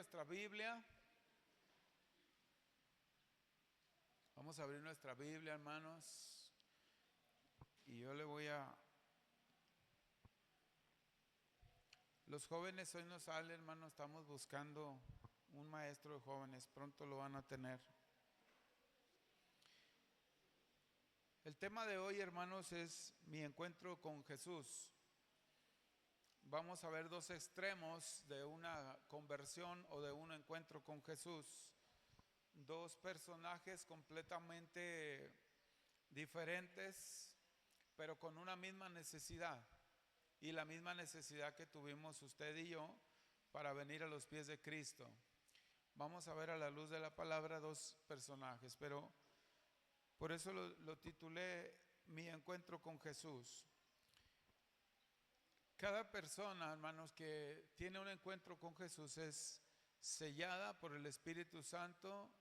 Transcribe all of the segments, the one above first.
nuestra Biblia. Vamos a abrir nuestra Biblia, hermanos. Y yo le voy a... Los jóvenes hoy nos salen, hermanos. Estamos buscando un maestro de jóvenes. Pronto lo van a tener. El tema de hoy, hermanos, es mi encuentro con Jesús. Vamos a ver dos extremos de una conversión o de un encuentro con Jesús. Dos personajes completamente diferentes, pero con una misma necesidad. Y la misma necesidad que tuvimos usted y yo para venir a los pies de Cristo. Vamos a ver a la luz de la palabra dos personajes, pero por eso lo titulé Mi encuentro con Jesús. Cada persona, hermanos, que tiene un encuentro con Jesús es sellada por el Espíritu Santo,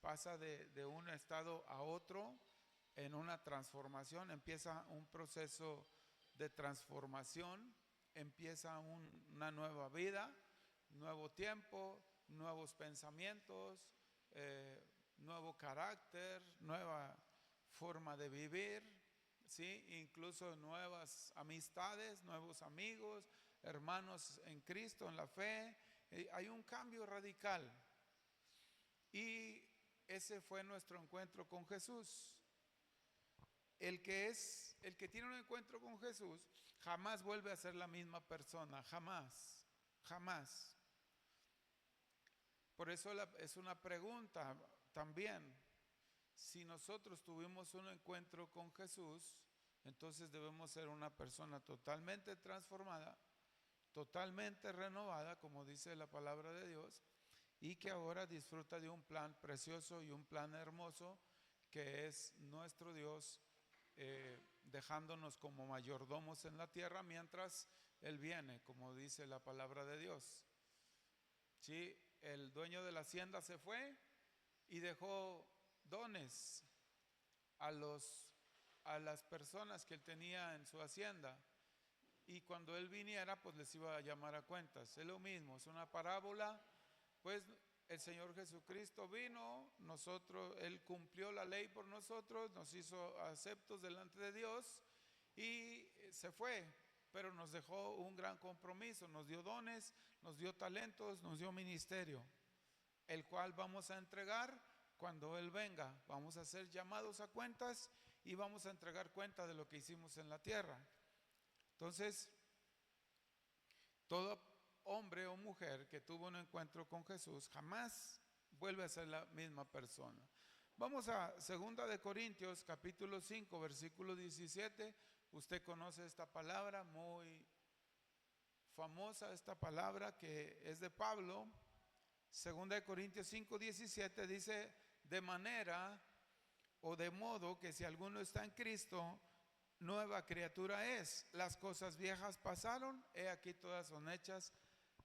pasa de un estado a otro en una transformación, empieza un proceso de transformación, empieza una nueva vida, nuevo tiempo, nuevos pensamientos, nuevo carácter, nueva forma de vivir, ¿sí? Incluso nuevas amistades, nuevos amigos, hermanos en Cristo, en la fe. Hay un cambio radical. Y ese fue nuestro encuentro con Jesús. El que tiene un encuentro con Jesús jamás vuelve a ser la misma persona, jamás, jamás. Por eso es una pregunta también. Si nosotros tuvimos un encuentro con Jesús, entonces debemos ser una persona totalmente transformada, totalmente renovada, como dice la palabra de Dios, y que ahora disfruta de un plan precioso y un plan hermoso que es nuestro Dios, dejándonos como mayordomos en la tierra mientras Él viene, como dice la palabra de Dios. Sí, el dueño de la hacienda se fue y dejó dones a las personas que él tenía en su hacienda, y cuando él viniera pues les iba a llamar a cuentas. Es lo mismo, es una parábola. Pues el Señor Jesucristo vino, él cumplió la ley por nosotros, nos hizo aceptos delante de Dios y se fue, pero nos dejó un gran compromiso, nos dio dones, nos dio talentos, nos dio ministerio, el cual vamos a entregar cuando Él venga. Vamos a ser llamados a cuentas y vamos a entregar cuenta de lo que hicimos en la tierra. Entonces, todo hombre o mujer que tuvo un encuentro con Jesús jamás vuelve a ser la misma persona. Vamos a 2 de Corintios capítulo 5 versículo 17. Usted conoce esta palabra, muy famosa esta palabra que es de Pablo. 2 de Corintios 5, 17 dice: de manera o de modo que si alguno está en Cristo, nueva criatura es. Las cosas viejas pasaron, he aquí todas son hechas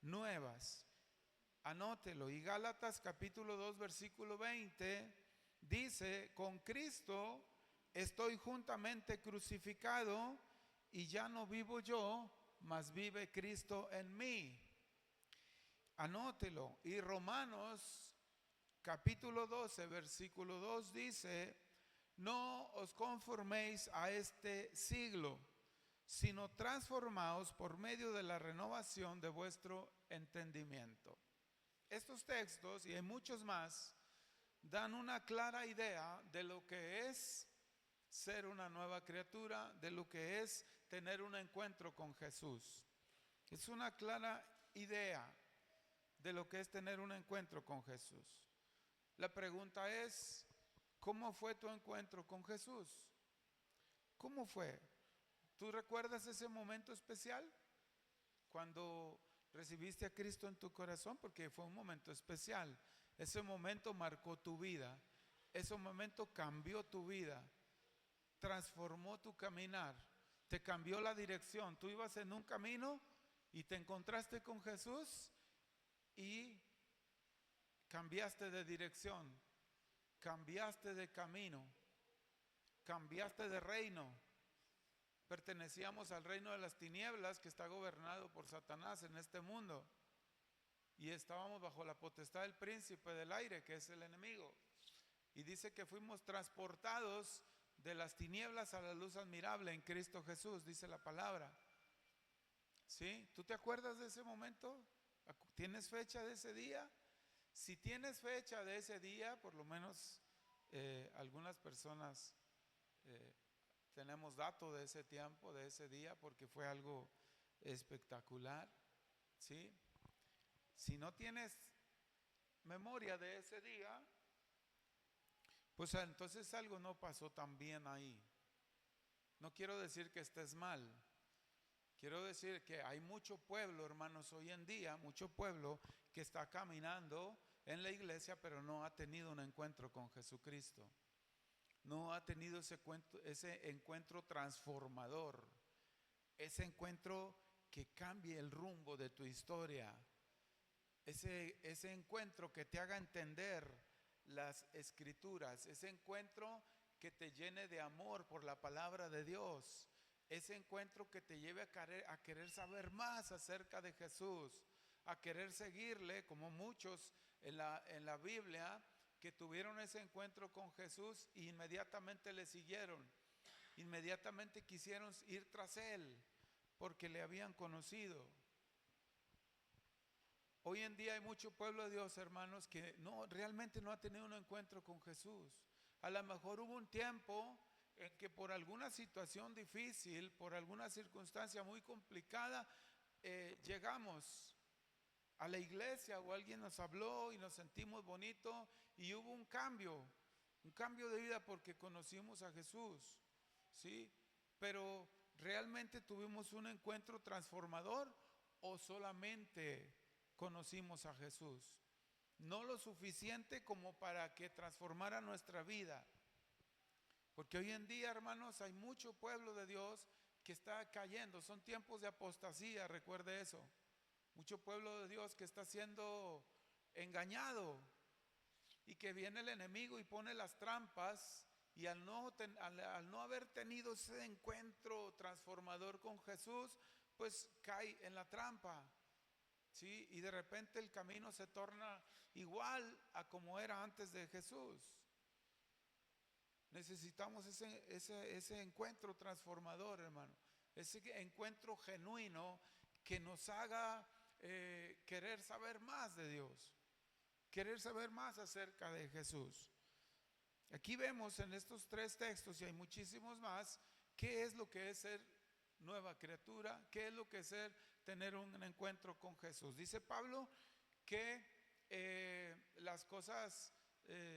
nuevas. Anótelo. Y Gálatas capítulo 2 versículo 20 dice: con Cristo estoy juntamente crucificado, y ya no vivo yo, mas vive Cristo en mí. Anótelo. Y Romanos capítulo 12 versículo 2 dice: no os conforméis a este siglo, sino transformaos por medio de la renovación de vuestro entendimiento. Estos textos, y hay muchos más, dan una clara idea de lo que es ser una nueva criatura, de lo que es tener un encuentro con Jesús. Es una clara idea de lo que es tener un encuentro con Jesús. La pregunta es: ¿cómo fue tu encuentro con Jesús? ¿Cómo fue? ¿Tú recuerdas ese momento especial? Cuando recibiste a Cristo en tu corazón, porque fue un momento especial. Ese momento marcó tu vida. Ese momento cambió tu vida. Transformó tu caminar. Te cambió la dirección. Tú ibas en un camino y te encontraste con Jesús y cambiaste de dirección, cambiaste de camino, cambiaste de reino. Pertenecíamos al reino de las tinieblas que está gobernado por Satanás en este mundo. y estábamos bajo la potestad del príncipe del aire, que es el enemigo. Y dice que fuimos transportados de las tinieblas a la luz admirable en Cristo Jesús, dice la palabra. ¿Sí? ¿Tú te acuerdas de ese momento? ¿Tienes fecha de ese día? Si tienes fecha de ese día, por lo menos algunas personas tenemos dato de ese tiempo, de ese día, porque fue algo espectacular. ¿Sí? Si no tienes memoria de ese día, pues entonces algo no pasó tan bien ahí. No quiero decir que estés mal. Quiero decir que hay mucho pueblo, hermanos, hoy en día, mucho pueblo que está caminando en la iglesia, pero no ha tenido un encuentro con Jesucristo. No ha tenido ese encuentro transformador, ese encuentro que cambie el rumbo de tu historia, ese encuentro que te haga entender las escrituras, ese encuentro que te llene de amor por la palabra de Dios, ese encuentro que te lleve a querer saber más acerca de Jesús, a querer seguirle, como muchos en la Biblia que tuvieron ese encuentro con Jesús e inmediatamente le siguieron, inmediatamente quisieron ir tras él porque le habían conocido. Hoy en día hay mucho pueblo de Dios, hermanos, que realmente no ha tenido un encuentro con Jesús. A lo mejor hubo un tiempo en que por alguna situación difícil, por alguna circunstancia muy complicada, llegamos a la iglesia o alguien nos habló y nos sentimos bonito y hubo un cambio de vida porque conocimos a Jesús, ¿sí? Pero ¿realmente tuvimos un encuentro transformador o solamente conocimos a Jesús? No lo suficiente como para que transformara nuestra vida. Porque hoy en día, hermanos, hay mucho pueblo de Dios que está cayendo. Son tiempos de apostasía, recuerde eso. Mucho pueblo de Dios que está siendo engañado y que viene el enemigo y pone las trampas y al no haber tenido ese encuentro transformador con Jesús, pues cae en la trampa. ¿Sí? Y de repente el camino se torna igual a como era antes de Jesús. Necesitamos ese encuentro transformador, hermano. Ese encuentro genuino que nos haga querer saber más de Dios, querer saber más acerca de Jesús. Aquí vemos en estos 3 textos, y hay muchísimos más, qué es lo que es ser nueva criatura, qué es lo que es tener un encuentro con Jesús. Dice Pablo que las cosas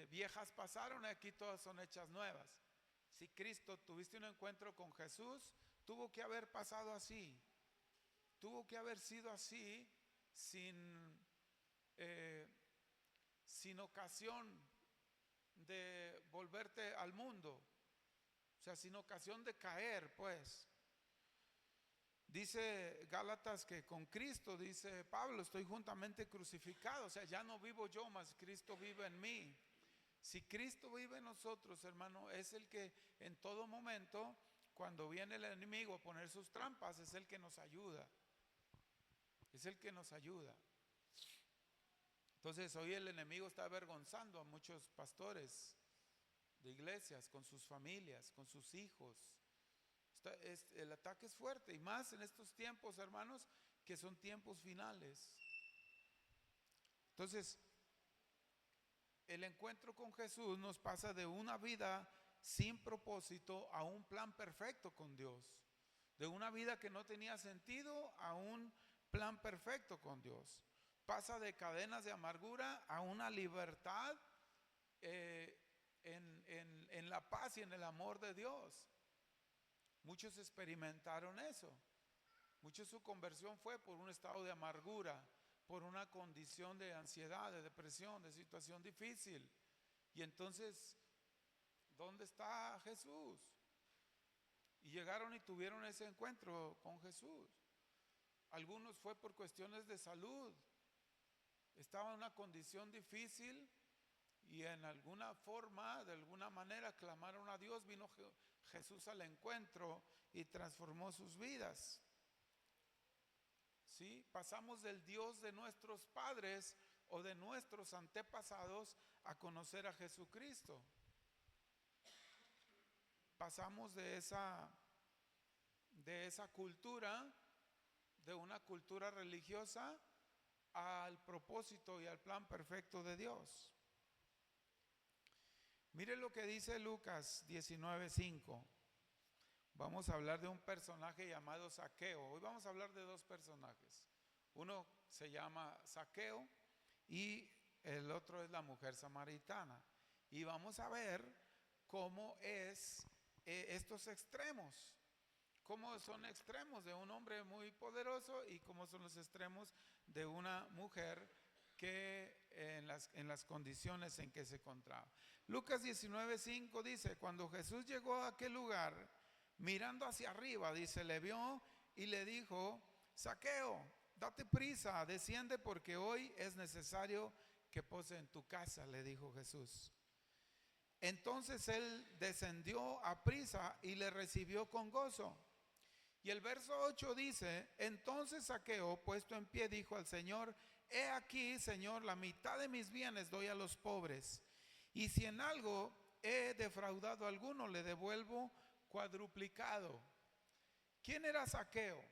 viejas pasaron y aquí todas son hechas nuevas. Si Cristo tuviste un encuentro con Jesús, tuvo que haber pasado así, tuvo que haber sido así sin ocasión de volverte al mundo, o sea, sin ocasión de caer, pues. Dice Gálatas que con Cristo, dice Pablo, estoy juntamente crucificado, o sea, ya no vivo yo, mas Cristo vive en mí. Si Cristo vive en nosotros, hermano, es el que en todo momento, cuando viene el enemigo a poner sus trampas, es el que nos ayuda. Es el que nos ayuda. Entonces hoy el enemigo está avergonzando a muchos pastores de iglesias, con sus familias, con sus hijos. El ataque es fuerte y más en estos tiempos, hermanos, que son tiempos finales. Entonces, el encuentro con Jesús nos pasa de una vida sin propósito a un plan perfecto con Dios. De una vida que no tenía sentido a un plan perfecto con Dios. Pasa de cadenas de amargura a una libertad en la paz y en el amor de Dios. Muchos experimentaron eso. Muchos su conversión fue por un estado de amargura, por una condición de ansiedad, de depresión, de situación difícil. Y entonces, ¿dónde está Jesús? Y llegaron y tuvieron ese encuentro con Jesús. Algunos fue por cuestiones de salud. Estaban en una condición difícil y en alguna forma, de alguna manera, clamaron a Dios. Vino Jesús al encuentro y transformó sus vidas. ¿sí? Pasamos del Dios de nuestros padres o de nuestros antepasados a conocer a Jesucristo. Pasamos de esa cultura, de una cultura religiosa, al propósito y al plan perfecto de Dios. Mire lo que dice Lucas 19:5. Vamos a hablar de un personaje llamado Zaqueo. Hoy vamos a hablar de dos personajes. Uno se llama Zaqueo y el otro es la mujer samaritana. Y vamos a ver cómo es estos extremos. Cómo son extremos de un hombre muy poderoso y cómo son los extremos de una mujer que en las condiciones en que se encontraba. Lucas 19:5 dice: cuando Jesús llegó a aquel lugar, mirando hacia arriba, dice, le vio y le dijo: Zaqueo, date prisa, desciende, porque hoy es necesario que pose en tu casa, le dijo Jesús. Entonces él descendió a prisa y le recibió con gozo. Y el verso 8 dice: entonces Zaqueo, puesto en pie, dijo al Señor: he aquí, Señor, la mitad de mis bienes doy a los pobres, y si en algo he defraudado a alguno, le devuelvo cuadruplicado. ¿Quién era Zaqueo?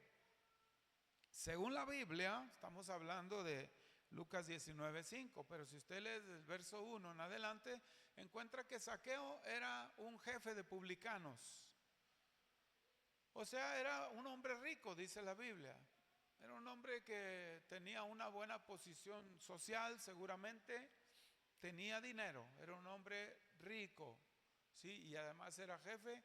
Según la Biblia, estamos hablando de Lucas 19:5, pero si usted lee del verso 1 en adelante, encuentra que Zaqueo era un jefe de publicanos. O sea, era un hombre rico, dice la Biblia. Era un hombre que tenía una buena posición social, seguramente tenía dinero, era un hombre rico, ¿sí? Y además era jefe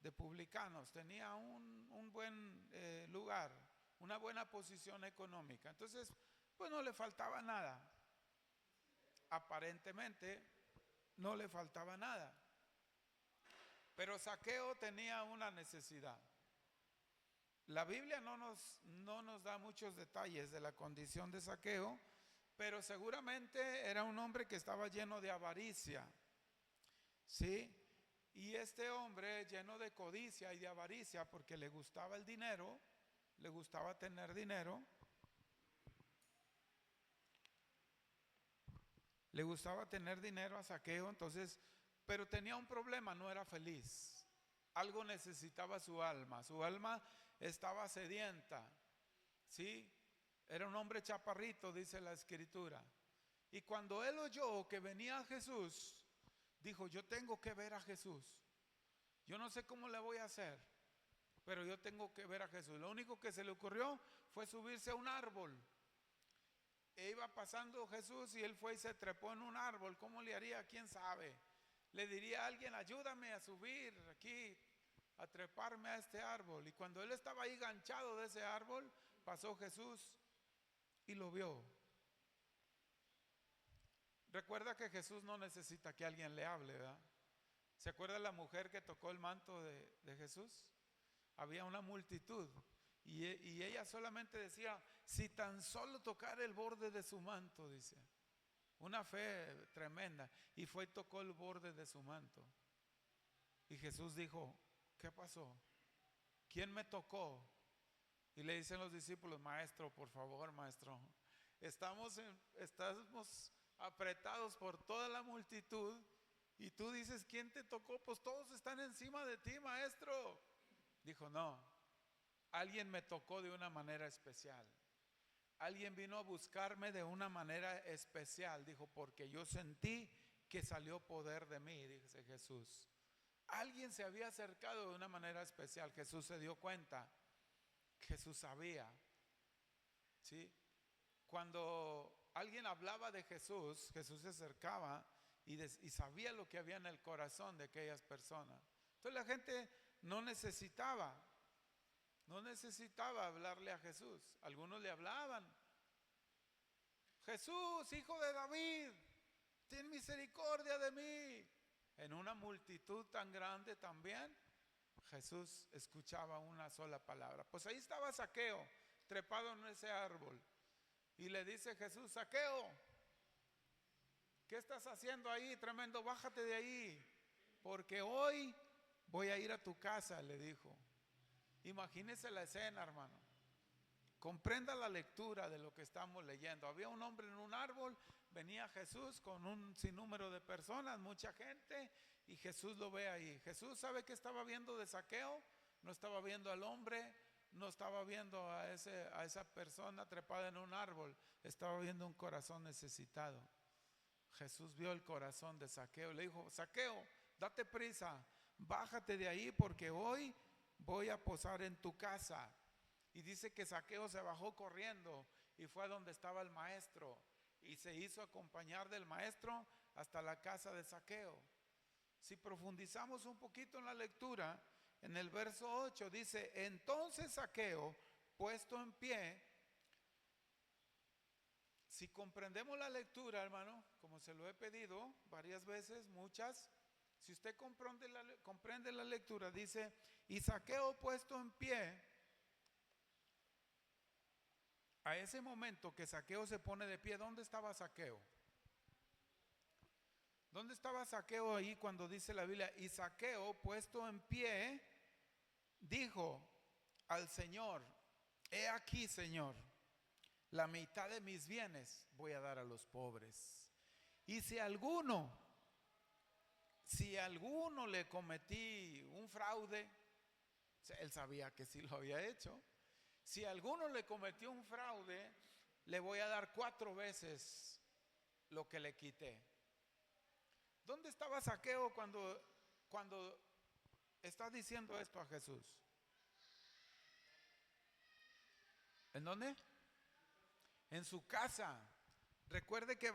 de publicanos, tenía un buen lugar, una buena posición económica. Entonces, pues no le faltaba nada. Aparentemente no le faltaba nada. Pero Zaqueo tenía una necesidad. La Biblia no nos da muchos detalles de la condición de Zaqueo, pero seguramente era un hombre que estaba lleno de avaricia, ¿sí? Y este hombre, lleno de codicia y de avaricia, porque le gustaba el dinero, le gustaba tener dinero, le gustaba tener dinero a Zaqueo, entonces, pero tenía un problema, no era feliz. Algo necesitaba su alma estaba sedienta, ¿sí? Era un hombre chaparrito, dice la escritura. Y cuando él oyó que venía Jesús, dijo: yo tengo que ver a Jesús. Yo no sé cómo le voy a hacer, pero yo tengo que ver a Jesús. Lo único que se le ocurrió fue subirse a un árbol. E iba pasando Jesús y él fue y se trepó en un árbol. ¿Cómo le haría? ¿Quién sabe? Le diría a alguien: ayúdame a subir aquí, a treparme a este árbol. Y cuando él estaba ahí ganchado de ese árbol, pasó Jesús y lo vio. Recuerda que Jesús no necesita que alguien le hable, ¿verdad? ¿Se acuerda la mujer que tocó el manto de Jesús? Había una multitud y ella solamente decía: si tan solo tocar el borde de su manto, dice. Una fe tremenda. Y fue y tocó el borde de su manto. Y Jesús dijo: ¿qué pasó? ¿Quién me tocó? Y le dicen los discípulos: maestro, por favor, maestro, estamos apretados por toda la multitud y tú dices: ¿quién te tocó? Pues todos están encima de ti, maestro. Dijo: no, alguien me tocó de una manera especial. Alguien vino a buscarme de una manera especial. Dijo: porque yo sentí que salió poder de mí, dice Jesús. Alguien se había acercado de una manera especial. Jesús se dio cuenta. Jesús sabía, ¿sí? Cuando alguien hablaba de Jesús, Jesús se acercaba y sabía lo que había en el corazón de aquellas personas. Entonces la gente no necesitaba hablarle a Jesús. Algunos le hablaban: Jesús, hijo de David, ten misericordia de mí. En una multitud tan grande también, Jesús escuchaba una sola palabra. Pues ahí estaba Zaqueo, trepado en ese árbol. Y le dice Jesús: Zaqueo, ¿qué estás haciendo ahí? Tremendo, bájate de ahí, porque hoy voy a ir a tu casa, le dijo. Imagínese la escena, hermano. Comprenda la lectura de lo que estamos leyendo. Había un hombre en un árbol, venía Jesús con un sinnúmero de personas, mucha gente, y Jesús lo ve ahí. Jesús sabe que estaba viendo de Zaqueo, no estaba viendo al hombre, no estaba viendo a esa persona trepada en un árbol, estaba viendo un corazón necesitado. Jesús vio el corazón de Zaqueo, le dijo: Zaqueo, date prisa, bájate de ahí porque hoy voy a posar en tu casa. Y dice que Zaqueo se bajó corriendo y fue a donde estaba el maestro y se hizo acompañar del maestro hasta la casa de Zaqueo. Si profundizamos un poquito en la lectura, en el verso 8 dice: entonces Zaqueo, puesto en pie. Si comprendemos la lectura, hermano, como se lo he pedido varias veces, muchas, si usted comprende la lectura, dice: y Zaqueo, puesto en pie. A ese momento que Zaqueo se pone de pie, ¿dónde estaba Zaqueo? ¿Dónde estaba Zaqueo ahí cuando dice la Biblia? Y Zaqueo, puesto en pie, dijo al Señor: he aquí, Señor, la mitad de mis bienes voy a dar a los pobres. Y si alguno le cometí un fraude, él sabía que sí lo había hecho. Si alguno le cometió un fraude, le voy a dar 4 veces lo que le quité. ¿Dónde estaba Zaqueo cuando está diciendo esto a Jesús? ¿En dónde? En su casa. Recuerde que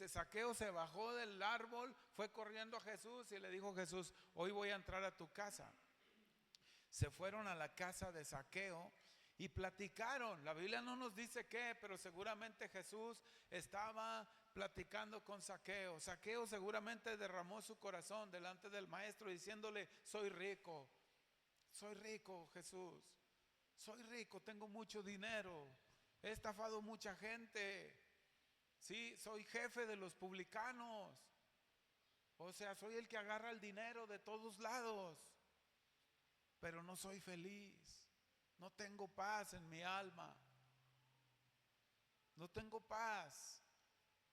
Zaqueo se bajó del árbol, fue corriendo a Jesús y le dijo: Jesús, hoy voy a entrar a tu casa. Se fueron a la casa de Zaqueo y platicaron. La Biblia no nos dice qué, pero seguramente Jesús estaba platicando con Zaqueo. Zaqueo seguramente derramó su corazón delante del maestro diciéndole: soy rico, Jesús, soy rico, tengo mucho dinero, he estafado mucha gente, sí, soy jefe de los publicanos, o sea, soy el que agarra el dinero de todos lados, pero no soy feliz, no tengo paz en mi alma, no tengo paz.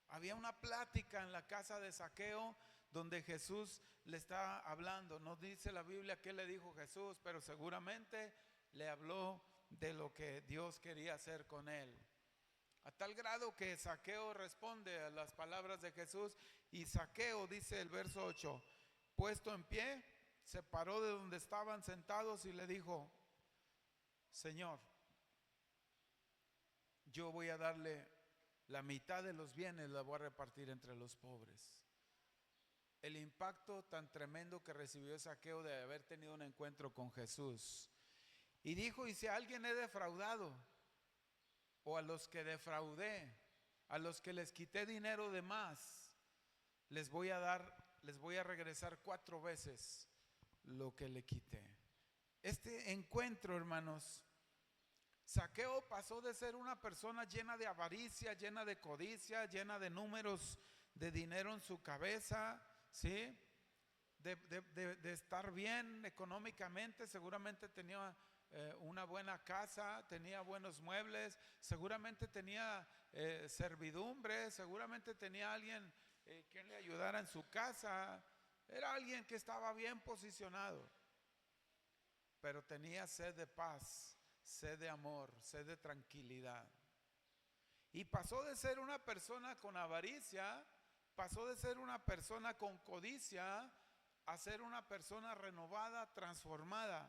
Había una plática en la casa de Zaqueo donde Jesús le está hablando. No dice la Biblia qué le dijo Jesús, pero seguramente le habló de lo que Dios quería hacer con él. A tal grado que Zaqueo responde a las palabras de Jesús, y Zaqueo, dice el verso 8, puesto en pie, se paró de donde estaban sentados y le dijo: Señor, yo voy a darle la mitad de los bienes, la voy a repartir entre los pobres. El impacto tan tremendo que recibió Zaqueo de haber tenido un encuentro con Jesús. Y dijo: y si a alguien he defraudado, o a los que defraudé, a los que les quité dinero de más, les voy a regresar 4 veces lo que le quité. Este encuentro, hermanos, Zaqueo pasó de ser una persona llena de avaricia, llena de codicia, llena de números de dinero en su cabeza, ¿sí? De estar bien económicamente. Seguramente tenía una buena casa, tenía buenos muebles, seguramente tenía servidumbre, seguramente tenía alguien que le ayudara en su casa. Era alguien que estaba bien posicionado, pero tenía sed de paz, sed de amor, sed de tranquilidad. Y pasó de ser una persona con avaricia, pasó de ser una persona con codicia, a ser una persona renovada, transformada,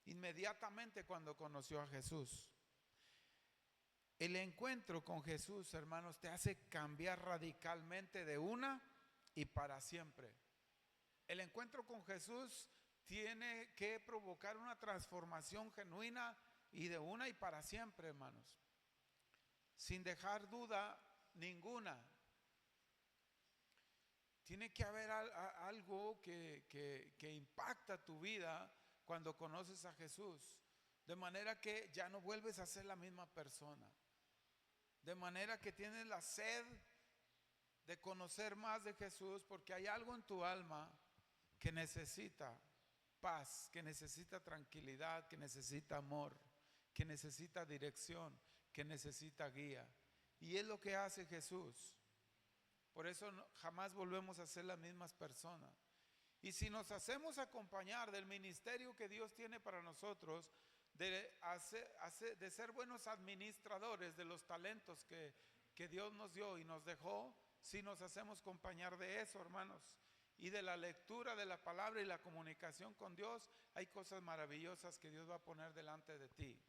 inmediatamente cuando conoció a Jesús. El encuentro con Jesús, hermanos, te hace cambiar radicalmente de una y para siempre. El encuentro con Jesús tiene que provocar una transformación genuina y de una y para siempre, hermanos, sin dejar duda ninguna. Tiene que haber algo que impacta tu vida cuando conoces a Jesús, de manera que ya no vuelves a ser la misma persona, de manera que tienes la sed de conocer más de Jesús, porque hay algo en tu alma que necesita paz, que necesita tranquilidad, que necesita amor, que necesita dirección, que necesita guía. Y es lo que hace Jesús. Por eso jamás volvemos a ser las mismas personas. Y si nos hacemos acompañar del ministerio que Dios tiene para nosotros, de ser buenos administradores de los talentos que Dios nos dio y nos dejó, si nos hacemos acompañar de eso, hermanos, y de la lectura de la palabra y la comunicación con Dios, hay cosas maravillosas que Dios va a poner delante de ti.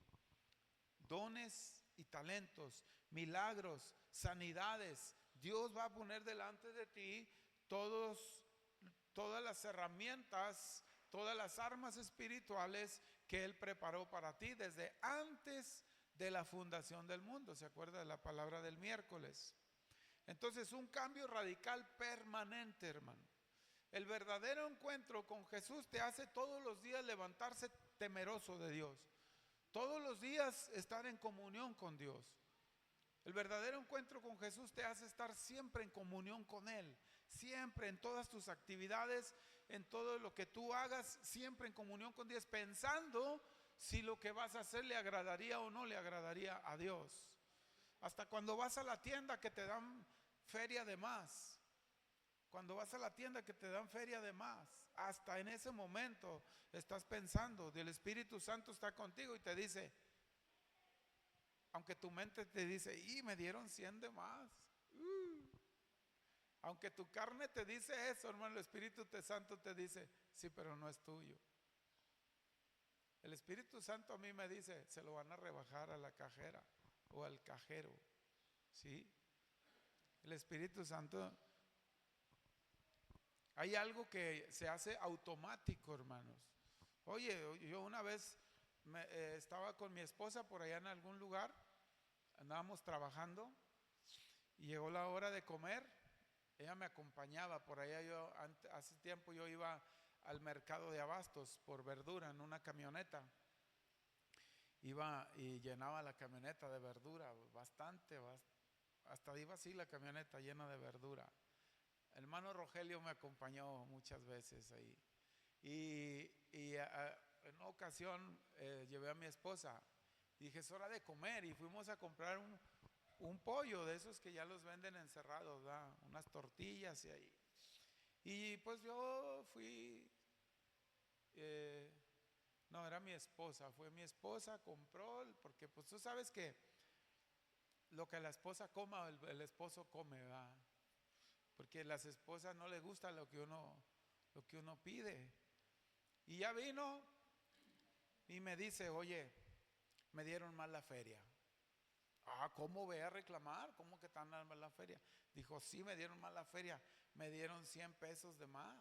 Dones y talentos, milagros, sanidades. Dios va a poner delante de ti todas las herramientas, todas las armas espirituales que Él preparó para ti desde antes de la fundación del mundo. ¿Se acuerda de la palabra del miércoles? Entonces, un cambio radical permanente, hermano. El verdadero encuentro con Jesús te hace todos los días levantarse temeroso de Dios. Todos los días estar en comunión con Dios. El verdadero encuentro con Jesús te hace estar siempre en comunión con Él. Siempre en todas tus actividades, en todo lo que tú hagas, siempre en comunión con Dios, pensando si lo que vas a hacer le agradaría o no le agradaría a Dios. Hasta cuando vas a la tienda que te dan feria de más. Cuando vas a la tienda que te dan feria de más, hasta en ese momento estás pensando, el Espíritu Santo está contigo y te dice, aunque tu mente te dice, y me dieron 100 de más. Aunque tu carne te dice eso, hermano, el Espíritu Santo te dice, sí, pero no es tuyo. El Espíritu Santo a mí me dice, se lo van a rebajar a la cajera o al cajero. ¿Sí? El Espíritu Santo, hay algo que se hace automático, hermanos. Oye, yo una vez estaba con mi esposa por allá en algún lugar, andábamos trabajando y llegó la hora de comer. Ella me acompañaba por allá. Hace tiempo yo iba al mercado de abastos por verdura en una camioneta. Iba y llenaba la camioneta de verdura, bastante, hasta iba así la camioneta llena de verdura. El hermano Rogelio me acompañó muchas veces ahí. En una ocasión llevé a mi esposa y dije, es hora de comer, y fuimos a comprar un pollo de esos que ya los venden encerrados, ¿verdad? Unas tortillas y ahí. Y pues yo fui, no, era mi esposa, fue mi esposa, compró, porque pues tú sabes que lo que la esposa coma, el esposo come, ¿verdad? Porque a las esposas no les gusta lo que uno pide. Y ya vino y me dice, oye, me dieron mal la feria. ¿Cómo voy a reclamar? ¿Cómo que tan mal la feria? Dijo, sí, me dieron mal la feria, me dieron 100 pesos de más.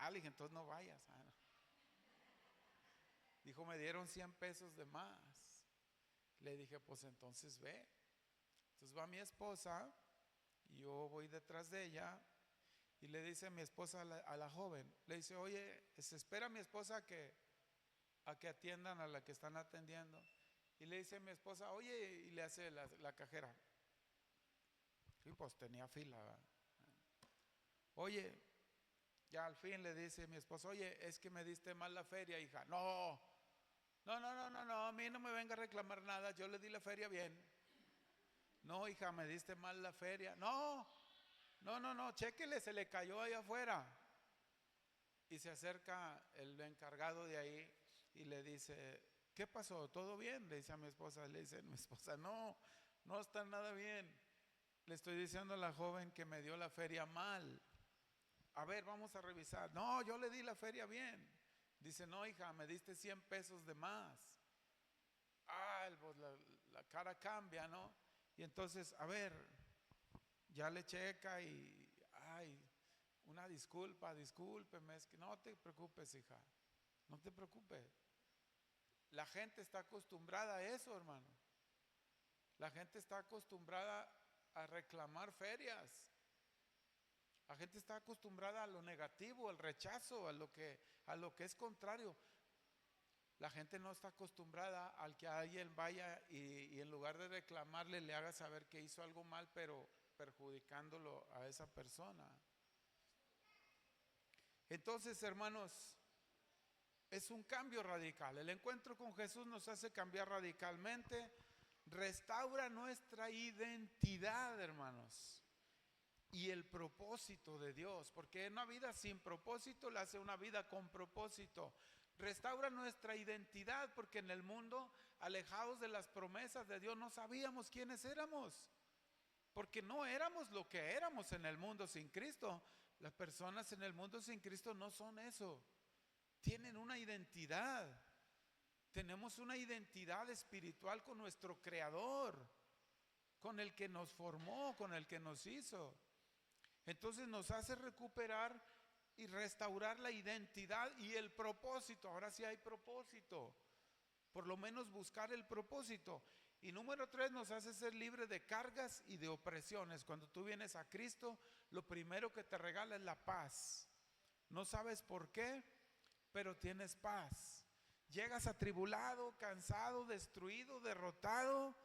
Le dije, entonces no vayas. No. Dijo, me dieron 100 pesos de más. Le dije, pues entonces ve. Entonces va mi esposa y yo voy detrás de ella y le dice a mi esposa, a la joven, le dice, oye, se espera mi esposa a que atiendan a la que están atendiendo. Y le dice a mi esposa, oye, y le hace la cajera. Y pues tenía fila, ¿verdad? Oye, ya al fin le dice mi esposa, oye, es que me diste mal la feria, hija. No, a mí no me venga a reclamar nada, yo le di la feria bien. No, hija, me diste mal la feria. No, chéquele, se le cayó allá afuera. Y se acerca el encargado de ahí y le dice, ¿qué pasó? ¿Todo bien? Le dice a mi esposa. Le dice mi esposa, no está nada bien. Le estoy diciendo a la joven que me dio la feria mal. A ver, vamos a revisar. No, yo le di la feria bien. Dice, no, hija, me diste 100 pesos de más. Pues la cara cambia, ¿no? Y entonces, a ver, ya le checa y, una discúlpeme, es que no te preocupes, hija, no te preocupes. La gente está acostumbrada a eso, hermano. La gente está acostumbrada a reclamar ferias. La gente está acostumbrada a lo negativo, al rechazo, a lo que es contrario. La gente no está acostumbrada al que alguien vaya y en lugar de reclamarle le haga saber que hizo algo mal, pero perjudicándolo a esa persona. Entonces, hermanos, Es un cambio radical. El encuentro con Jesús nos hace cambiar radicalmente, restaura nuestra identidad, hermanos, y el propósito de Dios, porque una vida sin propósito la hace una vida con propósito. Restaura nuestra identidad, porque en el mundo, alejados de las promesas de Dios, no sabíamos quiénes éramos, porque no éramos lo que éramos en el mundo sin Cristo. Las personas en el mundo sin Cristo no son eso. Tienen una identidad. Tenemos una identidad espiritual con nuestro Creador, con el que nos formó, con el que nos hizo. Entonces nos hace recuperar y restaurar la identidad y el propósito. Ahora sí hay propósito. Por lo menos buscar el propósito. Y número 3, nos hace ser libre de cargas y de opresiones. Cuando tú vienes a Cristo, lo primero que te regala es la paz. No sabes por qué, pero tienes paz. Llegas atribulado, cansado, destruido, derrotado,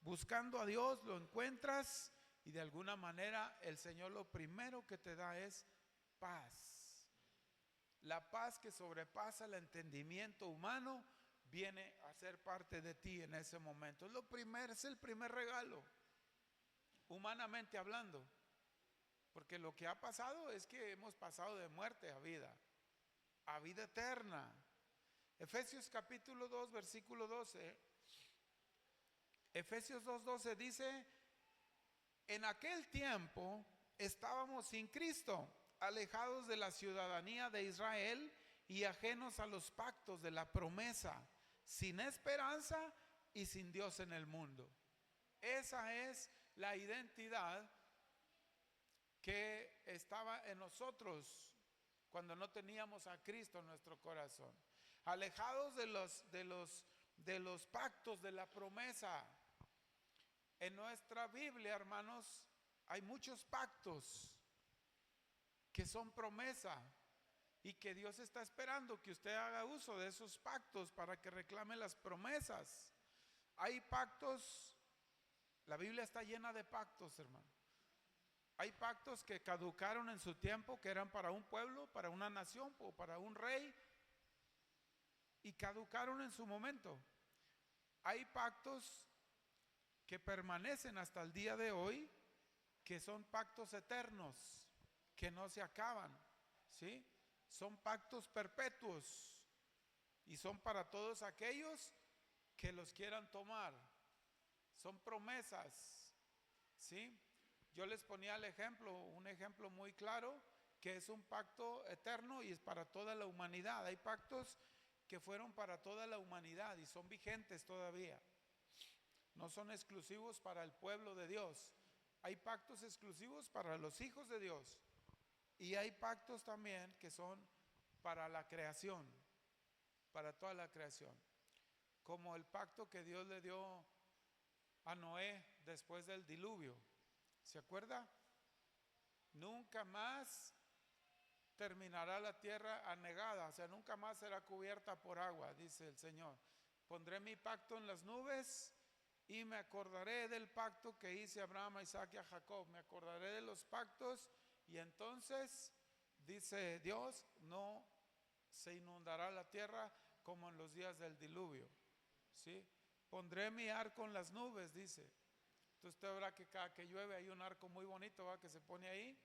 buscando a Dios, lo encuentras y de alguna manera el Señor lo primero que te da es paz. La paz que sobrepasa el entendimiento humano viene a ser parte de ti en ese momento. Es el primer regalo, humanamente hablando, porque lo que ha pasado es que hemos pasado de muerte a vida eterna. Efesios capítulo 2, versículo 12. Efesios 2:12 dice: en aquel tiempo estábamos sin Cristo, alejados de la ciudadanía de Israel y ajenos a los pactos de la promesa, sin esperanza y sin Dios en el mundo. Esa es la identidad que estaba en nosotros cuando no teníamos a Cristo en nuestro corazón. Alejados de los pactos de la promesa. En nuestra Biblia, hermanos, hay muchos pactos que son promesa y que Dios está esperando que usted haga uso de esos pactos para que reclame las promesas. Hay pactos, la Biblia está llena de pactos, hermano. Hay pactos que caducaron en su tiempo, que eran para un pueblo, para una nación o para un rey, y caducaron en su momento. Hay pactos que permanecen hasta el día de hoy, que son pactos eternos, que no se acaban, ¿sí? Son pactos perpetuos y son para todos aquellos que los quieran tomar. Son promesas, ¿sí? Yo les ponía un ejemplo muy claro, que es un pacto eterno y es para toda la humanidad. Hay pactos que fueron para toda la humanidad y son vigentes todavía. No son exclusivos para el pueblo de Dios. Hay pactos exclusivos para los hijos de Dios. Y hay pactos también que son para la creación, para toda la creación. Como el pacto que Dios le dio a Noé después del diluvio. ¿Se acuerda? Nunca más terminará la tierra anegada, o sea, nunca más será cubierta por agua, dice el Señor. Pondré mi pacto en las nubes y me acordaré del pacto que hice a Abraham, a Isaac y a Jacob. Me acordaré de los pactos y entonces, dice Dios, no se inundará la tierra como en los días del diluvio, ¿sí? Pondré mi arco en las nubes, dice. Entonces usted verá que cada que llueve hay un arco muy bonito, ¿va? Que se pone ahí,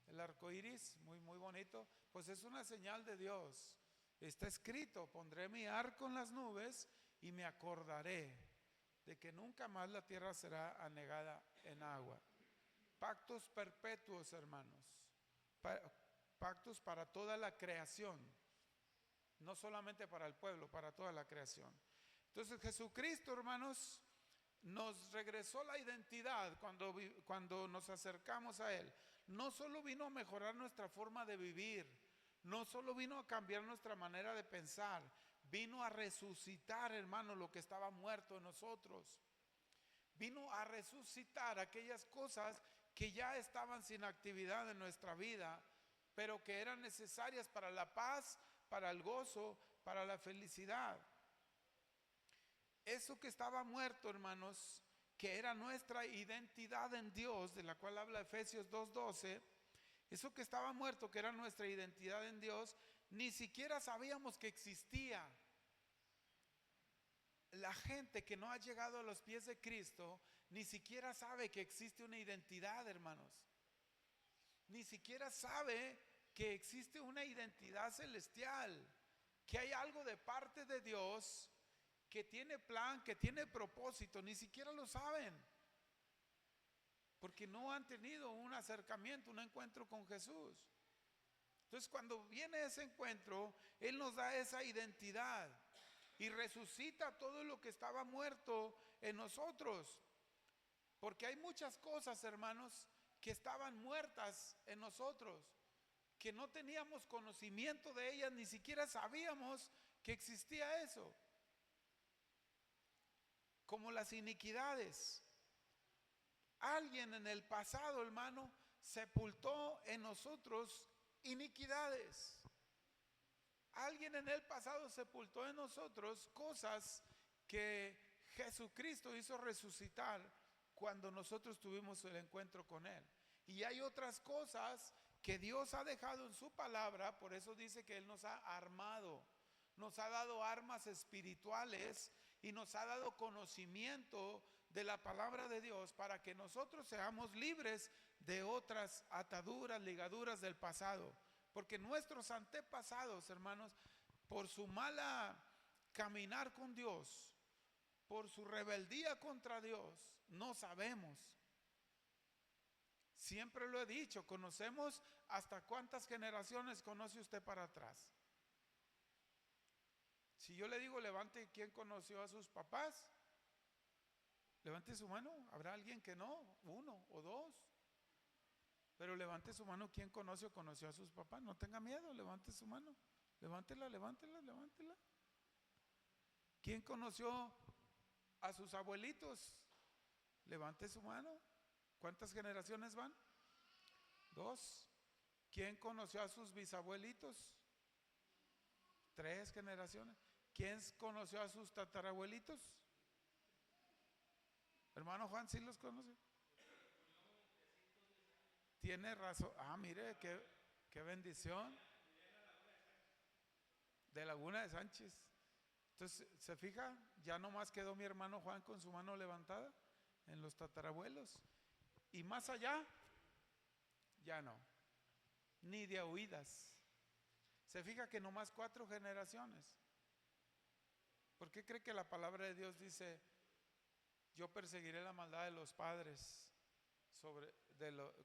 el arco iris, muy, muy bonito. Pues es una señal de Dios. Está escrito: pondré mi arco en las nubes y me acordaré de que nunca más la tierra será anegada en agua. Pactos perpetuos, hermanos. Pactos para toda la creación. No solamente para el pueblo, para toda la creación. Entonces Jesucristo, hermanos, nos regresó la identidad cuando nos acercamos a Él. No solo vino a mejorar nuestra forma de vivir, no solo vino a cambiar nuestra manera de pensar, vino a resucitar, hermano, lo que estaba muerto en nosotros. Vino a resucitar aquellas cosas que ya estaban sin actividad en nuestra vida, pero que eran necesarias para la paz, para el gozo, para la felicidad. Eso que estaba muerto, hermanos, que era nuestra identidad en Dios, de la cual habla Efesios 2:12, eso que estaba muerto, que era nuestra identidad en Dios, Ni siquiera sabíamos que existía. La gente que no ha llegado a los pies de Cristo ni siquiera sabe que existe una identidad, hermanos. Ni siquiera sabe que existe una identidad celestial, que hay algo de parte de Dios que tiene plan, que tiene propósito. Ni siquiera lo saben, porque no han tenido un acercamiento, un encuentro con Jesús. Entonces, cuando viene ese encuentro, Él nos da esa identidad y resucita todo lo que estaba muerto en nosotros. Porque hay muchas cosas, hermanos, que estaban muertas en nosotros, que no teníamos conocimiento de ellas, ni siquiera sabíamos que existía eso. Como las iniquidades. Alguien en el pasado, hermano, sepultó en nosotros iniquidades. Alguien en el pasado sepultó en nosotros cosas que Jesucristo hizo resucitar cuando nosotros tuvimos el encuentro con Él. Y hay otras cosas que Dios ha dejado en su palabra, por eso dice que Él nos ha armado, nos ha dado armas espirituales y nos ha dado conocimiento de la palabra de Dios para que nosotros seamos libres de otras ataduras, ligaduras del pasado. Porque nuestros antepasados, hermanos, por su mala caminar con Dios, por su rebeldía contra Dios, no sabemos. Siempre lo he dicho, conocemos hasta cuántas generaciones conoce usted para atrás. Si yo le digo levante quién conoció a sus papás, levante su mano. ¿Habrá alguien que no? Uno o dos. Pero levante su mano quién conoció a sus papás. No tenga miedo, levante su mano. Levántela. ¿Quién conoció a sus abuelitos? Levante su mano. ¿Cuántas generaciones van? 2. ¿Quién conoció a sus bisabuelitos? 3 generaciones. ¿Quién conoció a sus tatarabuelitos? Hermano Juan, ¿sí los conoce? Tiene razón. Mire, qué bendición. De Laguna de Sánchez. Entonces, ¿se fija? Ya nomás quedó mi hermano Juan con su mano levantada en los tatarabuelos. Y más allá, ya no. Ni de oídas. Se fija que nomás 4 generaciones. ¿Por qué cree que la palabra de Dios dice: yo perseguiré la maldad de los padres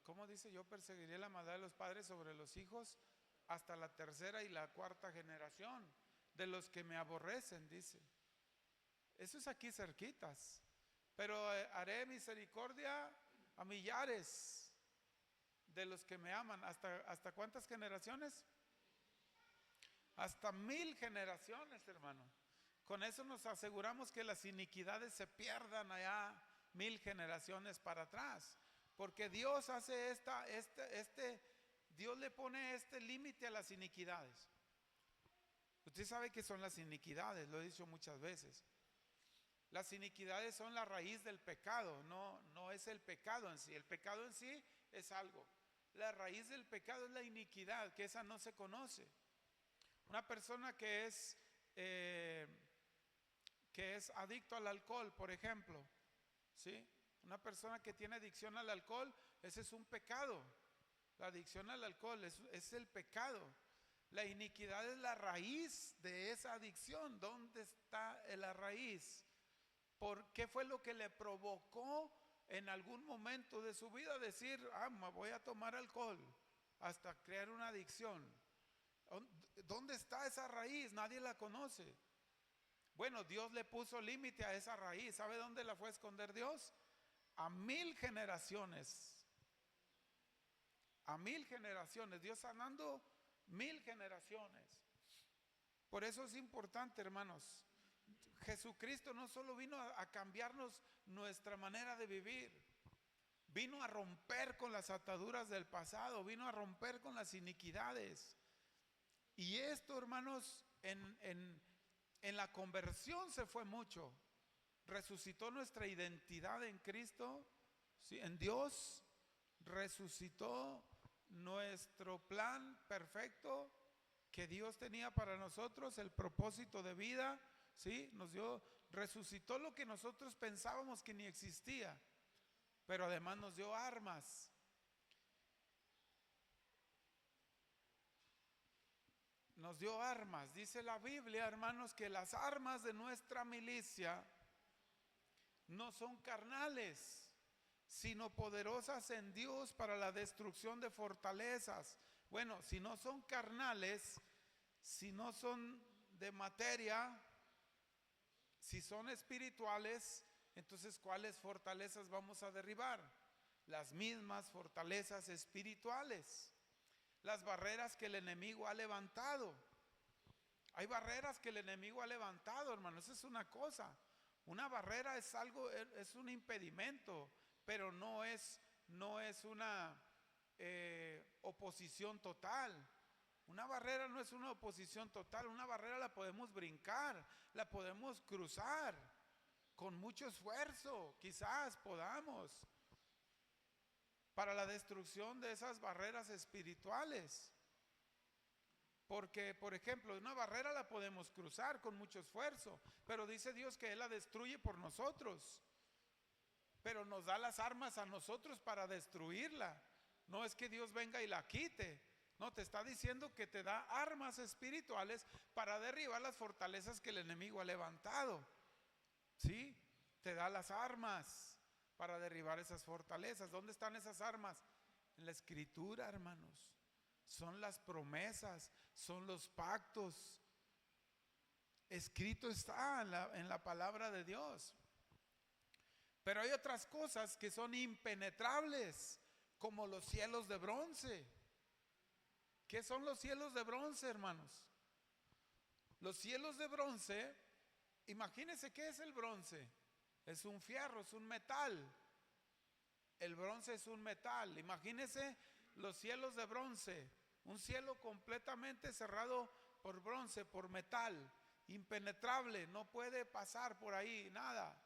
¿cómo dice? Yo perseguiré la maldad de los padres sobre los hijos hasta la 3ª y la 4ª generación de los que me aborrecen, dice. Eso es aquí cerquitas. Pero haré misericordia a millares de los que me aman. ¿Hasta cuántas generaciones? Hasta 1000 generaciones, hermano. Con eso nos aseguramos que las iniquidades se pierdan allá 1000 generaciones para atrás. Porque Dios hace Dios le pone este límite a las iniquidades. Usted sabe qué son las iniquidades, lo he dicho muchas veces. Las iniquidades son la raíz del pecado, no es el pecado en sí. El pecado en sí es algo. La raíz del pecado es la iniquidad, que esa no se conoce. Una persona que es adicto al alcohol, por ejemplo, ¿sí? Una persona que tiene adicción al alcohol, ese es un pecado. La adicción al alcohol es el pecado. La iniquidad es la raíz de esa adicción. ¿Dónde está la raíz? ¿Por qué fue lo que le provocó en algún momento de su vida decir: me voy a tomar alcohol, hasta crear una adicción? ¿Dónde está esa raíz? Nadie la conoce. Bueno, Dios le puso límite a esa raíz. ¿Sabe dónde la fue a esconder Dios? A 1000 generaciones. A 1000 generaciones. Dios sanando 1000 generaciones. Por eso es importante, hermanos. Jesucristo no solo vino a cambiarnos nuestra manera de vivir, vino a romper con las ataduras del pasado, vino a romper con las iniquidades. Y esto, hermanos, en la conversión se fue mucho. Resucitó nuestra identidad en Cristo, ¿sí? En Dios. Resucitó nuestro plan perfecto, que Dios tenía para nosotros, el propósito de vida, ¿sí? Resucitó lo que nosotros pensábamos que ni existía, pero además nos dio armas. Nos dio armas. Dice la Biblia, hermanos, que las armas de nuestra milicia no son carnales, sino poderosas en Dios para la destrucción de fortalezas. Bueno, si no son carnales, si no son de materia, si son espirituales, entonces ¿cuáles fortalezas vamos a derribar? Las mismas fortalezas espirituales, las barreras que el enemigo ha levantado. Hay barreras que el enemigo ha levantado, hermano, esa es una cosa. Una barrera es algo, es un impedimento, pero no es una oposición total. Una barrera no es una oposición total. Una barrera la podemos brincar, la podemos cruzar con mucho esfuerzo, quizás podamos, para la destrucción de esas barreras espirituales. Porque, por ejemplo, una barrera la podemos cruzar con mucho esfuerzo, pero dice Dios que Él la destruye por nosotros, pero nos da las armas a nosotros para destruirla. No es que Dios venga y la quite, no, te está diciendo que te da armas espirituales para derribar las fortalezas que el enemigo ha levantado. ¿Sí? Te da las armas para derribar esas fortalezas. ¿Dónde están esas armas? En la Escritura, hermanos. Son las promesas, son los pactos. Escrito está en la palabra de Dios. Pero hay otras cosas que son impenetrables, como los cielos de bronce. ¿Qué son los cielos de bronce, hermanos? Los cielos de bronce, imagínense qué es el bronce. Es un fierro, es un metal. El bronce es un metal. Imagínense los cielos de bronce, un cielo completamente cerrado por bronce, por metal, impenetrable, no puede pasar por ahí nada.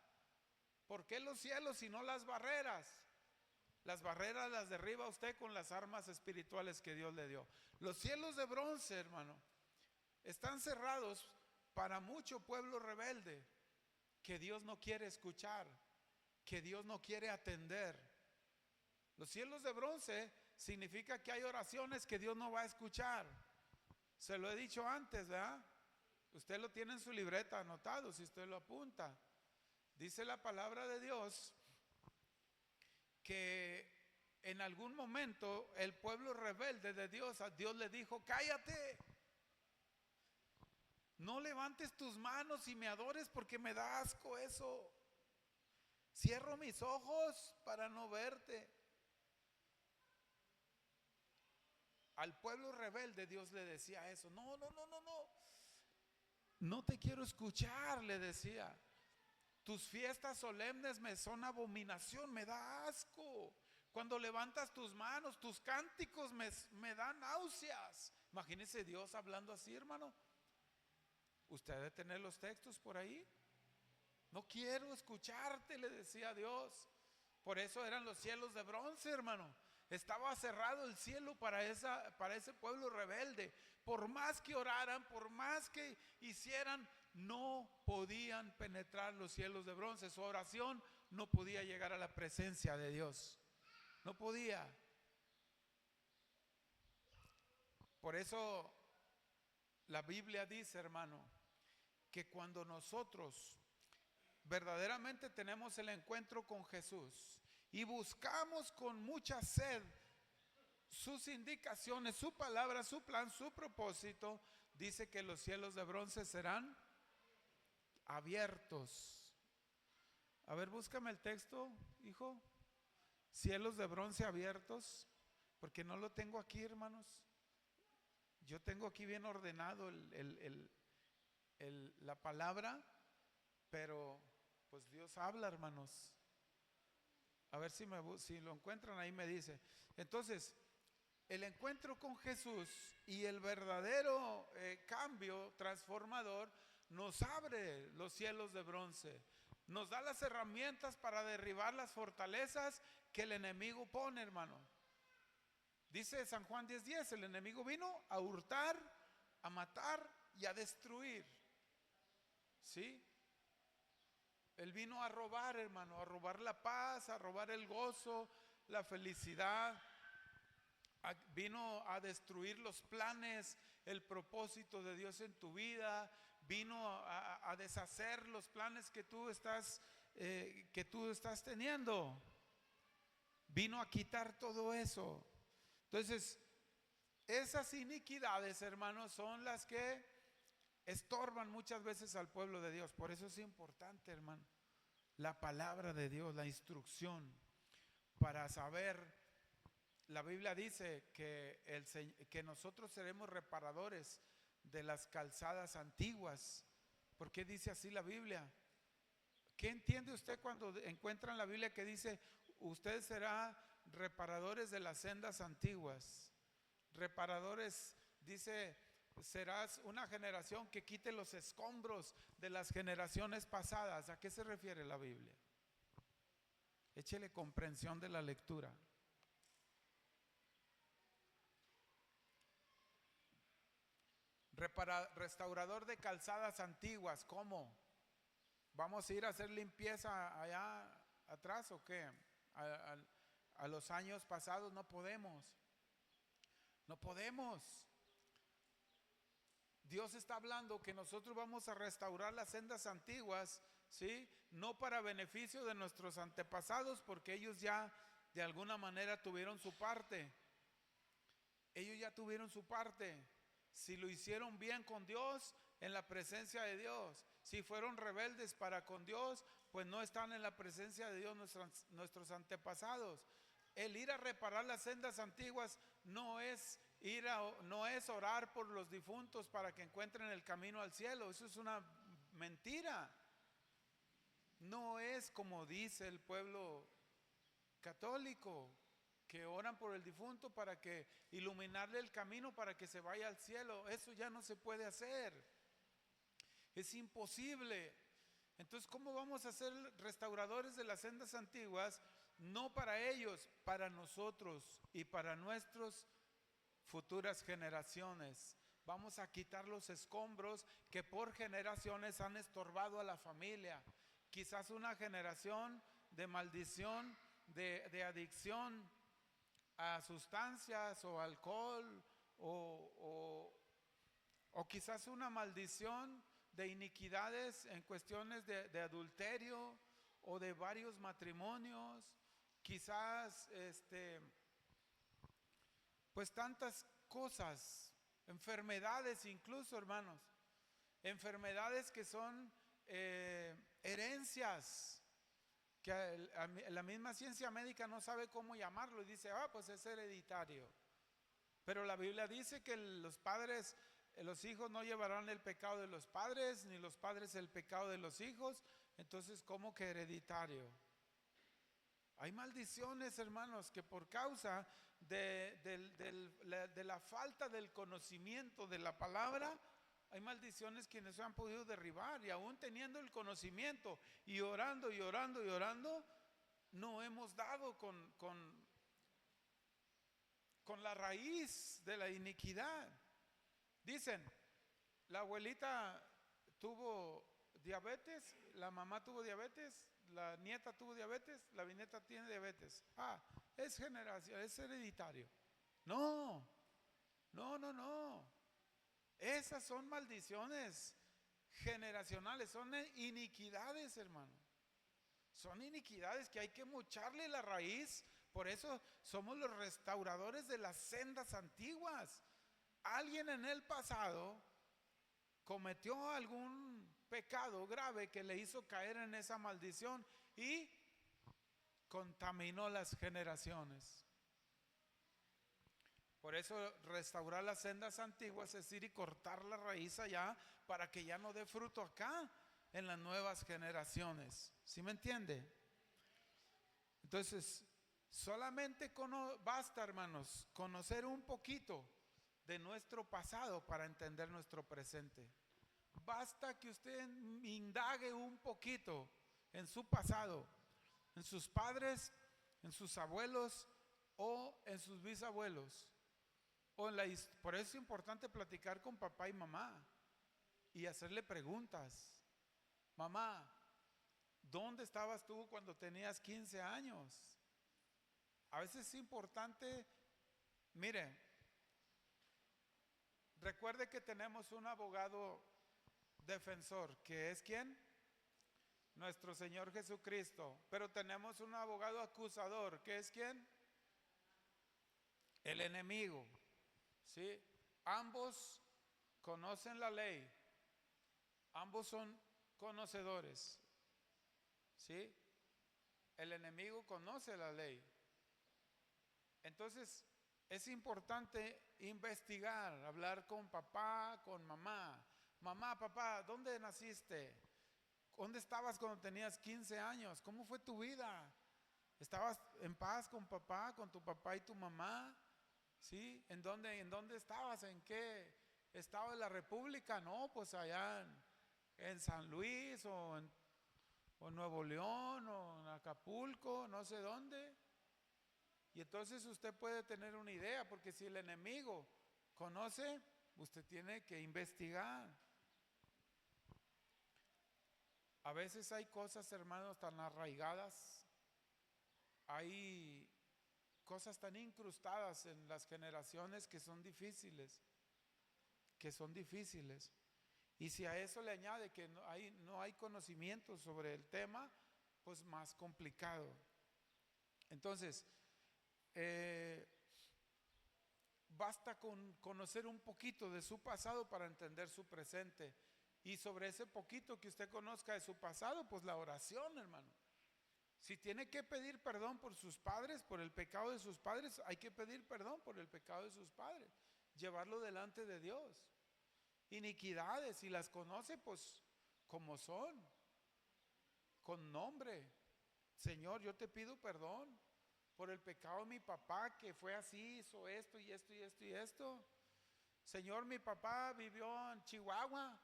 ¿Por qué los cielos y no las barreras? Las barreras las derriba usted con las armas espirituales que Dios le dio. Los cielos de bronce, hermano, están cerrados para mucho pueblo rebelde que Dios no quiere escuchar, que Dios no quiere atender. Los cielos de bronce significa que hay oraciones que Dios no va a escuchar. Se lo he dicho antes, ¿verdad? Usted lo tiene en su libreta anotado, si usted lo apunta. Dice la palabra de Dios que en algún momento el pueblo rebelde de Dios, a Dios le dijo: cállate, no levantes tus manos y me adores porque me da asco eso. Cierro mis ojos para no verte. Al pueblo rebelde Dios le decía eso. No te quiero escuchar, le decía. Tus fiestas solemnes me son abominación, me da asco. Cuando levantas tus manos, tus cánticos me dan náuseas. Imagínese Dios hablando así, hermano. Usted debe tener los textos por ahí. No quiero escucharte, le decía Dios. Por eso eran los cielos de bronce, hermano. Estaba cerrado el cielo para ese pueblo rebelde. Por más que oraran, por más que hicieran, no podían penetrar los cielos de bronce. Su oración no podía llegar a la presencia de Dios. No podía. Por eso la Biblia dice, hermano, que cuando nosotros verdaderamente tenemos el encuentro con Jesús y buscamos con mucha sed sus indicaciones, su palabra, su plan, su propósito, dice que los cielos de bronce serán abiertos. A ver, búscame el texto, hijo. Cielos de bronce abiertos, porque no lo tengo aquí, hermanos. Yo tengo aquí bien ordenado la palabra, pero pues Dios habla, hermanos. A ver si lo encuentran ahí, me dice. Entonces, el encuentro con Jesús y el verdadero cambio transformador nos abre los cielos de bronce, nos da las herramientas para derribar las fortalezas que el enemigo pone, hermano. Dice San Juan 10:10, el enemigo vino a hurtar, a matar y a destruir. ¿Sí? Él vino a robar, hermano, a robar la paz, a robar el gozo, la felicidad. Vino a destruir los planes, el propósito de Dios en tu vida. Vino a deshacer los planes que tú estás teniendo. Vino a quitar todo eso. Entonces, esas iniquidades, hermanos, son las que estorban muchas veces al pueblo de Dios. Por eso es importante, hermano, la palabra de Dios, la instrucción, para saber. La Biblia dice que nosotros seremos reparadores de las calzadas antiguas. ¿Por qué dice así la Biblia? ¿Qué entiende usted cuando encuentra en la Biblia que dice usted será reparadores de las sendas antiguas? Reparadores, dice, serás una generación que quite los escombros de las generaciones pasadas. ¿A qué se refiere la Biblia? Échele comprensión de la lectura. Restaurador de calzadas antiguas. ¿Cómo? ¿Vamos a ir a hacer limpieza allá atrás o qué? A los años pasados no podemos. No podemos. Dios está hablando que nosotros vamos a restaurar las sendas antiguas, ¿sí? No para beneficio de nuestros antepasados, porque ellos ya de alguna manera tuvieron su parte. Ellos ya tuvieron su parte. Si lo hicieron bien con Dios, en la presencia de Dios. Si fueron rebeldes para con Dios, pues no están en la presencia de Dios nuestros antepasados. El ir a reparar las sendas antiguas no es orar por los difuntos para que encuentren el camino al cielo. Eso es una mentira. No es como dice el pueblo católico, que oran por el difunto para que iluminarle el camino para que se vaya al cielo. Eso ya no se puede hacer. Es imposible. Entonces, ¿cómo vamos a ser restauradores de las sendas antiguas? No para ellos, para nosotros y para nuestras futuras generaciones. Vamos a quitar los escombros que por generaciones han estorbado a la familia. Quizás una generación de maldición, de adicción a sustancias o alcohol, o quizás una maldición de iniquidades en cuestiones de adulterio o de varios matrimonios. Quizás pues tantas cosas, enfermedades incluso, hermanos, enfermedades que son herencias, que la misma ciencia médica no sabe cómo llamarlo y dice, pues es hereditario. Pero la Biblia dice que los hijos no llevarán el pecado de los padres, ni los padres el pecado de los hijos. Entonces, ¿cómo que hereditario? Hay maldiciones, hermanos, que por causa de la falta del conocimiento de la palabra, hay maldiciones que no se han podido derribar. Y aún teniendo el conocimiento y orando y orando y orando, no hemos dado con la raíz de la iniquidad. Dicen, la abuelita tuvo diabetes, la mamá tuvo diabetes, la nieta tuvo diabetes, la bisnieta tiene diabetes. Es generación, es hereditario. No. Esas son maldiciones generacionales, son iniquidades, hermano. Son iniquidades que hay que mocharle la raíz. Por eso somos los restauradores de las sendas antiguas. Alguien en el pasado cometió algún pecado grave que le hizo caer en esa maldición y contaminó las generaciones. Por eso restaurar las sendas antiguas es ir y cortar la raíz allá para que ya no dé fruto acá en las nuevas generaciones. ¿Sí me entiende? Entonces, solamente basta, hermanos, conocer un poquito de nuestro pasado para entender nuestro presente. Basta que usted indague un poquito en su pasado, en sus padres, en sus abuelos o en sus bisabuelos. Por eso es importante platicar con papá y mamá y hacerle preguntas. Mamá, ¿dónde estabas tú cuando tenías 15 años? A veces es importante, mire, recuerde que tenemos un abogado defensor, que es ¿quién? Nuestro Señor Jesucristo. Pero tenemos un abogado acusador, que es ¿quién? El enemigo. ¿Sí? Ambos conocen la ley. Ambos son conocedores. ¿Sí? El enemigo conoce la ley. Entonces, es importante investigar, hablar con papá, con mamá. Mamá, papá, ¿dónde naciste? ¿Dónde estabas cuando tenías 15 años? ¿Cómo fue tu vida? ¿Estabas en paz con papá, con tu papá y tu mamá? ¿Sí? ¿En dónde estabas? ¿En qué estado de la República? No, pues allá en San Luis o en Nuevo León o en Acapulco, no sé dónde. Y entonces usted puede tener una idea, porque si el enemigo conoce, usted tiene que investigar. A veces hay cosas, hermanos, tan arraigadas, hay cosas tan incrustadas en las generaciones que son difíciles, Y si a eso le añade que no hay conocimiento sobre el tema, pues más complicado. Entonces, basta con conocer un poquito de su pasado para entender su presente. Y sobre ese poquito que usted conozca de su pasado, pues la oración, hermano. Si tiene que pedir perdón por sus padres, por el pecado de sus padres, hay que pedir perdón por el pecado de sus padres. Llevarlo delante de Dios. Iniquidades, si las conoce, pues como son, con nombre. Señor, yo te pido perdón por el pecado de mi papá, que fue así, hizo esto y esto y esto y esto. Señor, mi papá vivió en Chihuahua.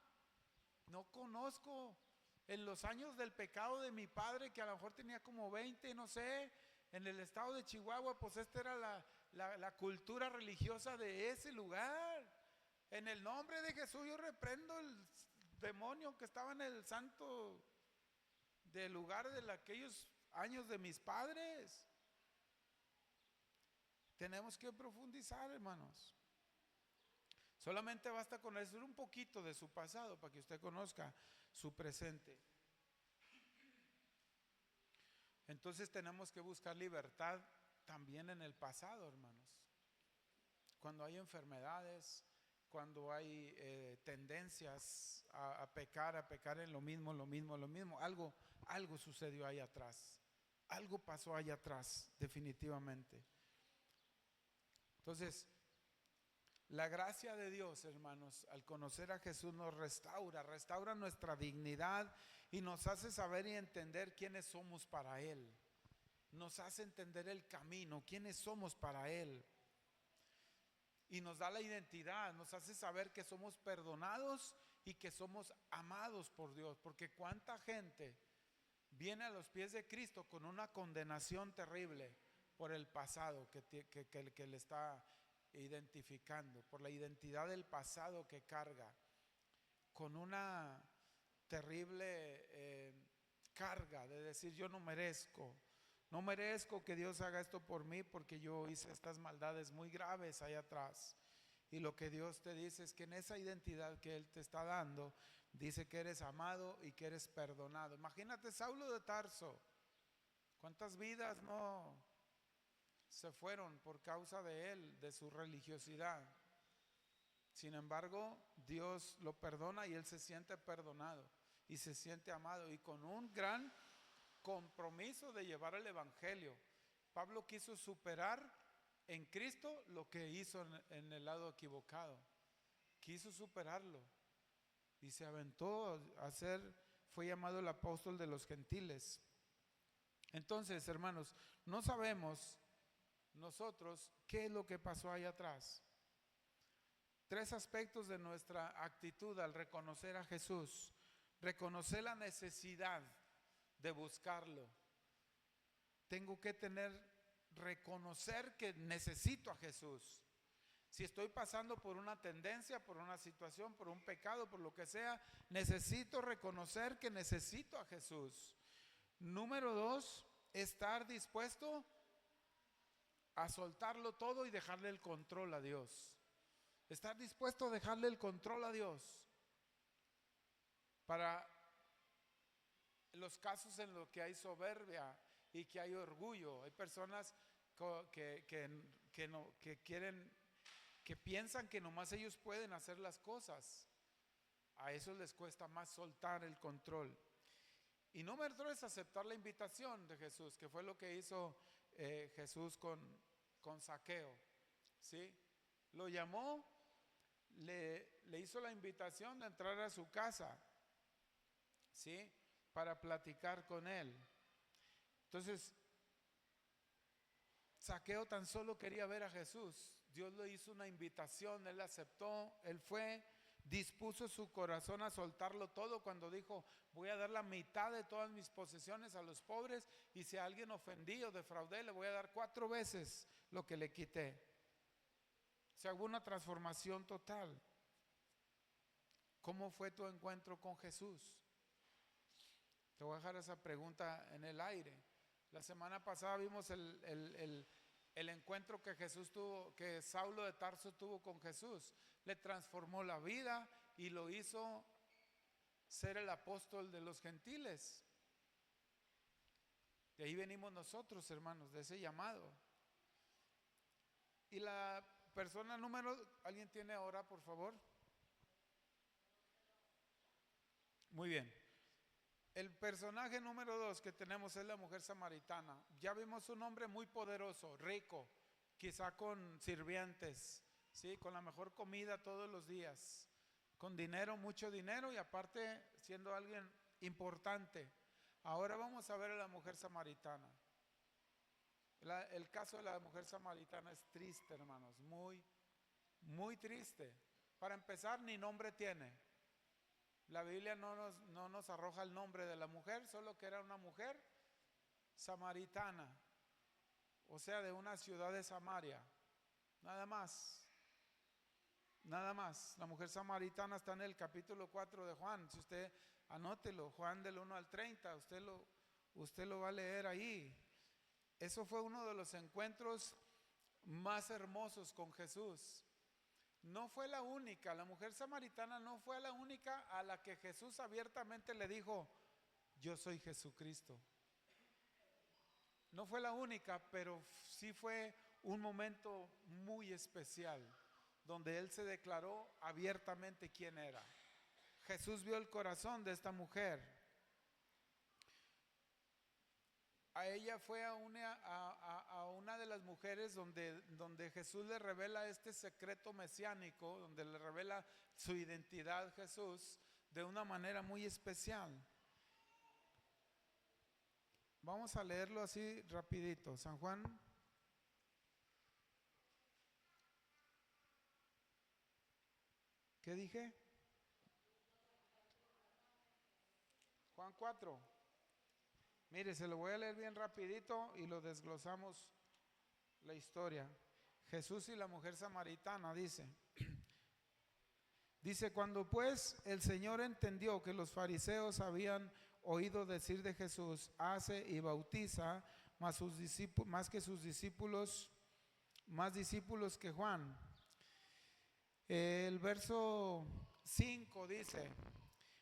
No conozco en los años del pecado de mi padre, que a lo mejor tenía como 20, no sé, en el estado de Chihuahua, pues esta era la cultura religiosa de ese lugar. En el nombre de Jesús yo reprendo el demonio que estaba en el santo del lugar de aquellos años de mis padres. Tenemos que profundizar, hermanos. Solamente basta conocer un poquito de su pasado para que usted conozca su presente. Entonces tenemos que buscar libertad también en el pasado, hermanos. Cuando hay enfermedades, cuando hay tendencias a pecar en lo mismo, algo sucedió ahí atrás. Algo pasó ahí atrás, definitivamente. Entonces, la gracia de Dios, hermanos, al conocer a Jesús nos restaura nuestra dignidad y nos hace saber y entender quiénes somos para Él. Nos hace entender el camino, quiénes somos para Él. Y nos da la identidad, nos hace saber que somos perdonados y que somos amados por Dios. Porque cuánta gente viene a los pies de Cristo con una condenación terrible por el pasado que le está identificando, por la identidad del pasado que carga, con una terrible carga de decir yo no merezco que Dios haga esto por mí porque yo hice estas maldades muy graves allá atrás. Y lo que Dios te dice es que en esa identidad que Él te está dando, dice que eres amado y que eres perdonado. Imagínate Saulo de Tarso, cuántas vidas no se fueron por causa de él, de su religiosidad. Sin embargo, Dios lo perdona y él se siente perdonado y se siente amado y con un gran compromiso de llevar el evangelio. Pablo quiso superar en Cristo lo que hizo en el lado equivocado. Quiso superarlo y se aventó a fue llamado el apóstol de los gentiles. Entonces, hermanos, no sabemos nosotros qué es lo que pasó ahí atrás. 3 aspectos de nuestra actitud al reconocer a Jesús. Reconocer la necesidad de buscarlo. Tengo que reconocer que necesito a Jesús. Si estoy pasando por una tendencia, por una situación, por un pecado, por lo que sea, necesito reconocer que necesito a Jesús. Número 2, estar dispuesto a soltarlo todo y dejarle el control a Dios. Estar dispuesto a dejarle el control a Dios. Para los casos en los que hay soberbia y que hay orgullo, hay personas que quieren, que piensan que nomás ellos pueden hacer las cosas. A eso les cuesta más soltar el control. Y número 3, aceptar la invitación de Jesús, que fue lo que hizo Jesús con Zaqueo, ¿sí? Lo llamó, le hizo la invitación de entrar a su casa, ¿sí? Para platicar con él. Entonces, Zaqueo tan solo quería ver a Jesús. Dios le hizo una invitación, él aceptó, él fue, dispuso su corazón a soltarlo todo cuando dijo: voy a dar la mitad de todas mis posesiones a los pobres, y si a alguien ofendí o defraudé, le voy a dar 4 veces lo que le quité. O sea, hubo una transformación total. ¿Cómo fue tu encuentro con Jesús? Te voy a dejar esa pregunta en el aire. La semana pasada vimos el encuentro que Jesús tuvo, que Saulo de Tarso tuvo con Jesús. Le transformó la vida y lo hizo ser el apóstol de los gentiles. De ahí venimos nosotros, hermanos, de ese llamado. Y la persona número, ¿alguien tiene ahora, por favor? Muy bien. El personaje número 2 que tenemos es la mujer samaritana. Ya vimos un hombre muy poderoso, rico, quizá con sirvientes, ¿sí? Con la mejor comida todos los días, con dinero, mucho dinero, y aparte siendo alguien importante. Ahora vamos a ver a la mujer samaritana. El caso de la mujer samaritana es triste, hermanos, muy, muy triste. Para empezar, ni nombre tiene. La Biblia no nos arroja el nombre de la mujer, solo que era una mujer samaritana, o sea, de una ciudad de Samaria. Nada más. Nada más. La mujer samaritana está en el capítulo 4 de Juan. Si usted anótelo, Juan del 1 al 30, usted lo va a leer ahí. Eso fue uno de los encuentros más hermosos con Jesús. No fue la única, la mujer samaritana no fue la única a la que Jesús abiertamente le dijo: yo soy Jesucristo. No fue la única, pero sí fue un momento muy especial, donde él se declaró abiertamente quién era. Jesús vio el corazón de esta mujer. A ella fue a una de las mujeres donde Jesús le revela este secreto mesiánico, donde le revela su identidad Jesús de una manera muy especial. Vamos a leerlo así rapidito. San Juan. ¿Qué dije? Juan 4. Mire, se lo voy a leer bien rapidito y lo desglosamos la historia. Jesús y la mujer samaritana, dice. Dice: cuando pues el Señor entendió que los fariseos habían oído decir de Jesús: hace y bautiza, más discípulos que Juan. El verso 5 dice: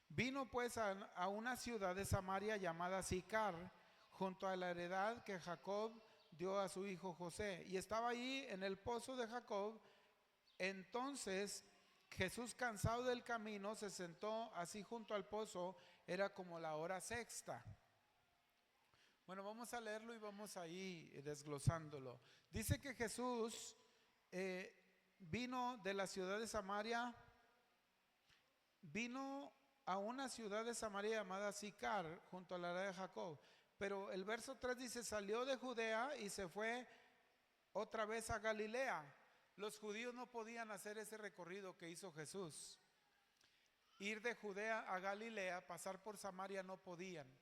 vino pues a una ciudad de Samaria llamada Sicar, junto a la heredad que Jacob dio a su hijo José, y estaba allí en el pozo de Jacob. Entonces Jesús, cansado del camino, se sentó así junto al pozo. Era como la hora sexta. Bueno, vamos a leerlo y vamos ahí desglosándolo. Dice que Jesús vino de la ciudad de Samaria, vino a una ciudad de Samaria llamada Sicar, junto a la heredad de Jacob. Pero el verso 3 dice: salió de Judea y se fue otra vez a Galilea. Los judíos no podían hacer ese recorrido que hizo Jesús. Ir de Judea a Galilea, pasar por Samaria, no podían.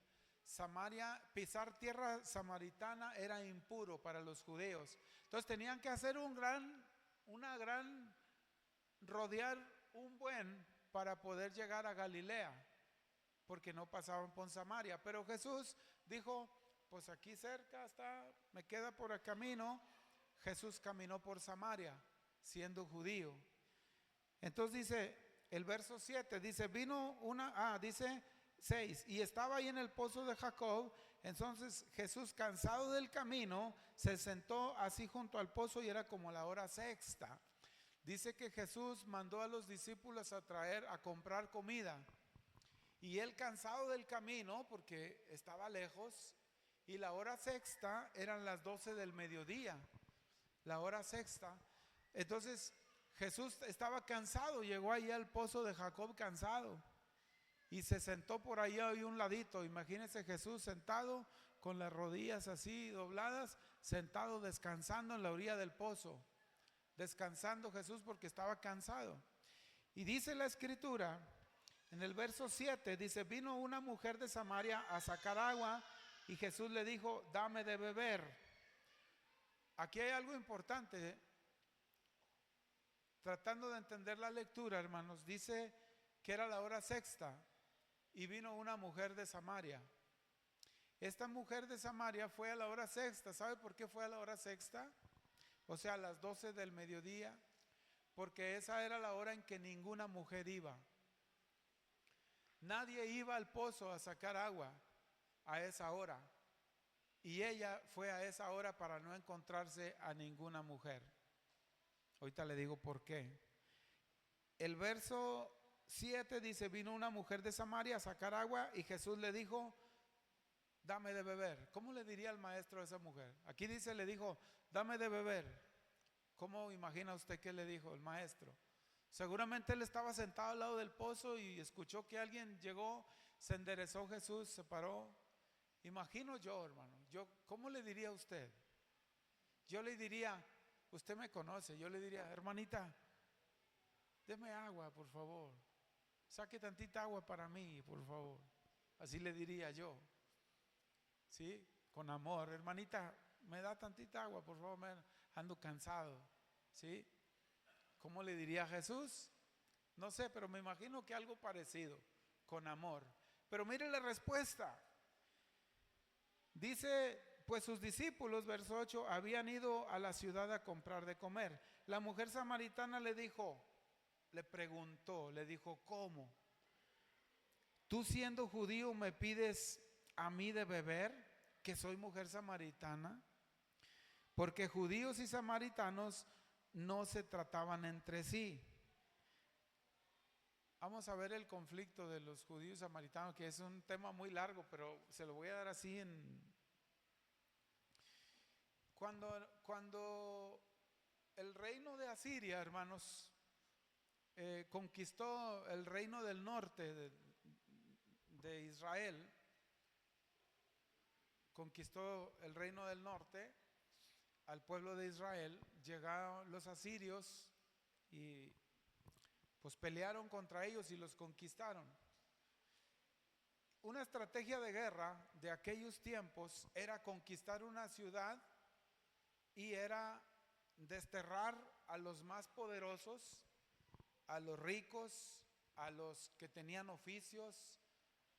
Samaria, pisar tierra samaritana era impuro para los judíos. Entonces tenían que hacer un gran una gran rodear un buen para poder llegar a Galilea, porque no pasaban por Samaria. Pero Jesús dijo, pues aquí cerca está, me queda por el camino. Jesús caminó por Samaria, siendo judío. Entonces dice, el verso 7, dice, dice 6, y estaba ahí en el pozo de Jacob. Entonces Jesús, cansado del camino, se sentó así junto al pozo y era como la hora sexta. Dice que Jesús mandó a los discípulos a comprar comida. Y él, cansado del camino, porque estaba lejos, y la hora sexta eran las 12 del mediodía, la hora sexta. Entonces Jesús estaba cansado, llegó ahí al pozo de Jacob cansado y se sentó por ahí a un ladito. Imagínense Jesús sentado con las rodillas así dobladas, sentado descansando en la orilla del pozo, descansando Jesús porque estaba cansado. Y dice la escritura en el verso 7, dice, vino una mujer de Samaria a sacar agua y Jesús le dijo, dame de beber. Aquí hay algo importante, tratando de entender la lectura, hermanos. Dice que era la hora sexta y vino una mujer de Samaria. Esta mujer de Samaria fue a la hora sexta. ¿Sabe por qué fue a la hora sexta? O sea, a las 12 del mediodía. Porque esa era la hora en que ninguna mujer iba. Nadie iba al pozo a sacar agua a esa hora. Y ella fue a esa hora para no encontrarse a ninguna mujer. Ahorita le digo por qué. El verso 7 dice, vino una mujer de Samaria a sacar agua y Jesús le dijo, dame de beber. ¿Cómo le diría el maestro a esa mujer? Aquí dice, le dijo, dame de beber. ¿Cómo imagina usted que le dijo el maestro? Seguramente él estaba sentado al lado del pozo y escuchó que alguien llegó, se enderezó Jesús, se paró. Imagino yo, hermano, ¿cómo le diría a usted? Yo le diría, usted me conoce, yo le diría, hermanita, deme agua, por favor. Saque tantita agua para mí, por favor. Así le diría yo. ¿Sí? Con amor, hermanita, me da tantita agua, por favor, ando cansado. ¿Sí? ¿Cómo le diría a Jesús? No sé, pero me imagino que algo parecido, con amor. Pero mire la respuesta. Dice, pues sus discípulos, verso 8, habían ido a la ciudad a comprar de comer. La mujer samaritana le preguntó, le dijo, ¿cómo? ¿Tú siendo judío me pides a mí de beber, que soy mujer samaritana? Porque judíos y samaritanos no se trataban entre sí. Vamos a ver el conflicto de los judíos y samaritanos, que es un tema muy largo, pero se lo voy a dar así Cuando el reino de Asiria, hermanos, conquistó el reino del norte de Israel, conquistó el reino del norte al pueblo de Israel, llegaron los asirios y pues pelearon contra ellos y los conquistaron. Una estrategia de guerra de aquellos tiempos era conquistar una ciudad y era desterrar a los más poderosos, a los ricos, a los que tenían oficios,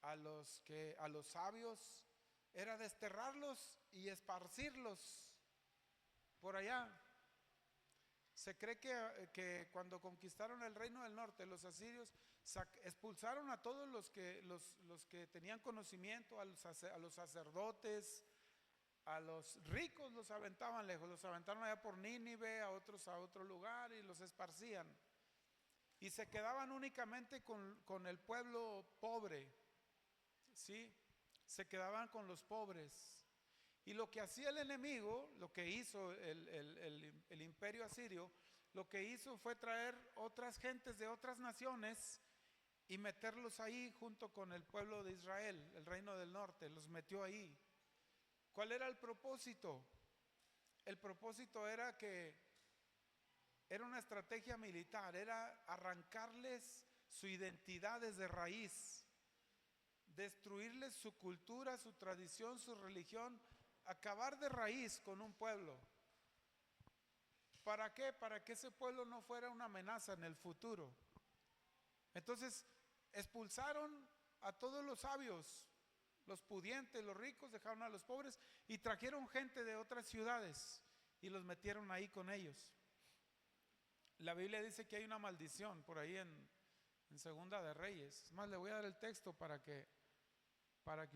a los sabios, era desterrarlos y esparcirlos por allá. Se cree que cuando conquistaron el reino del norte, los asirios expulsaron a todos los que tenían conocimiento, a los sacerdotes, a los ricos los aventaban lejos, los aventaron allá por Nínive, a otros a otro lugar y los esparcían. Y se quedaban únicamente con el pueblo pobre, ¿sí? Se quedaban con los pobres. Y lo que hacía el enemigo, lo que hizo el imperio asirio, lo que hizo fue traer otras gentes de otras naciones y meterlos ahí junto con el pueblo de Israel, el reino del norte, los metió ahí. ¿Cuál era el propósito? El propósito era una estrategia militar, era arrancarles su identidad desde raíz, destruirles su cultura, su tradición, su religión, acabar de raíz con un pueblo. ¿Para qué? Para que ese pueblo no fuera una amenaza en el futuro. Entonces expulsaron a todos los sabios, los pudientes, los ricos, dejaron a los pobres y trajeron gente de otras ciudades y los metieron ahí con ellos. La Biblia dice que hay una maldición por ahí en Segunda de Reyes. Es más, le voy a dar el texto para que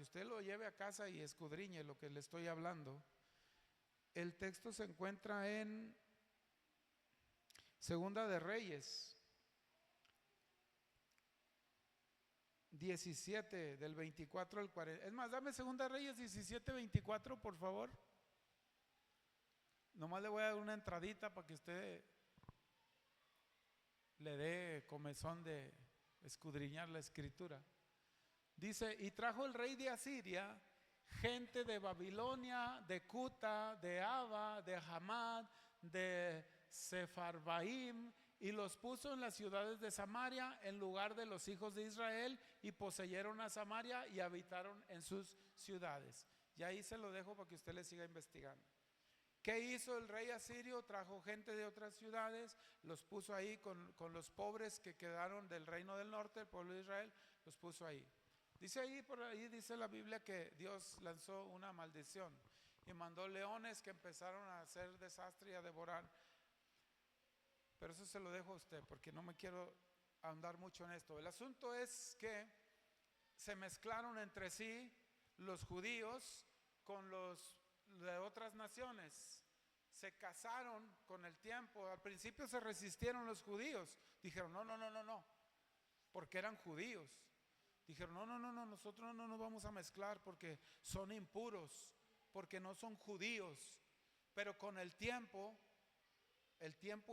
usted lo lleve a casa y escudriñe lo que le estoy hablando. El texto se encuentra en Segunda de Reyes 17, del 24 al 40. Es más, dame Segunda de Reyes 17, 24, por favor. Nomás le voy a dar una entradita para que usted le dé comezón de escudriñar la escritura. Dice: y trajo el rey de Asiria gente de Babilonia, de Cuta, de Ava, de Hamad, de Sepharvaim, y los puso en las ciudades de Samaria en lugar de los hijos de Israel, y poseyeron a Samaria y habitaron en sus ciudades. Y ahí se lo dejo para que usted le siga investigando. ¿Qué hizo el rey asirio? Trajo gente de otras ciudades, los puso ahí con los pobres que quedaron del reino del norte, el pueblo de Israel, los puso ahí. Dice ahí, por ahí dice la Biblia que Dios lanzó una maldición y mandó leones que empezaron a hacer desastre y a devorar. Pero eso se lo dejo a usted porque no me quiero ahondar mucho en esto. El asunto es que se mezclaron entre sí los judíos con los de otras naciones. Se casaron con el tiempo. Al principio se resistieron los judíos. Dijeron no, porque eran judíos. Dijeron no, nosotros no nos vamos a mezclar porque son impuros, porque no son judíos. Pero con el tiempo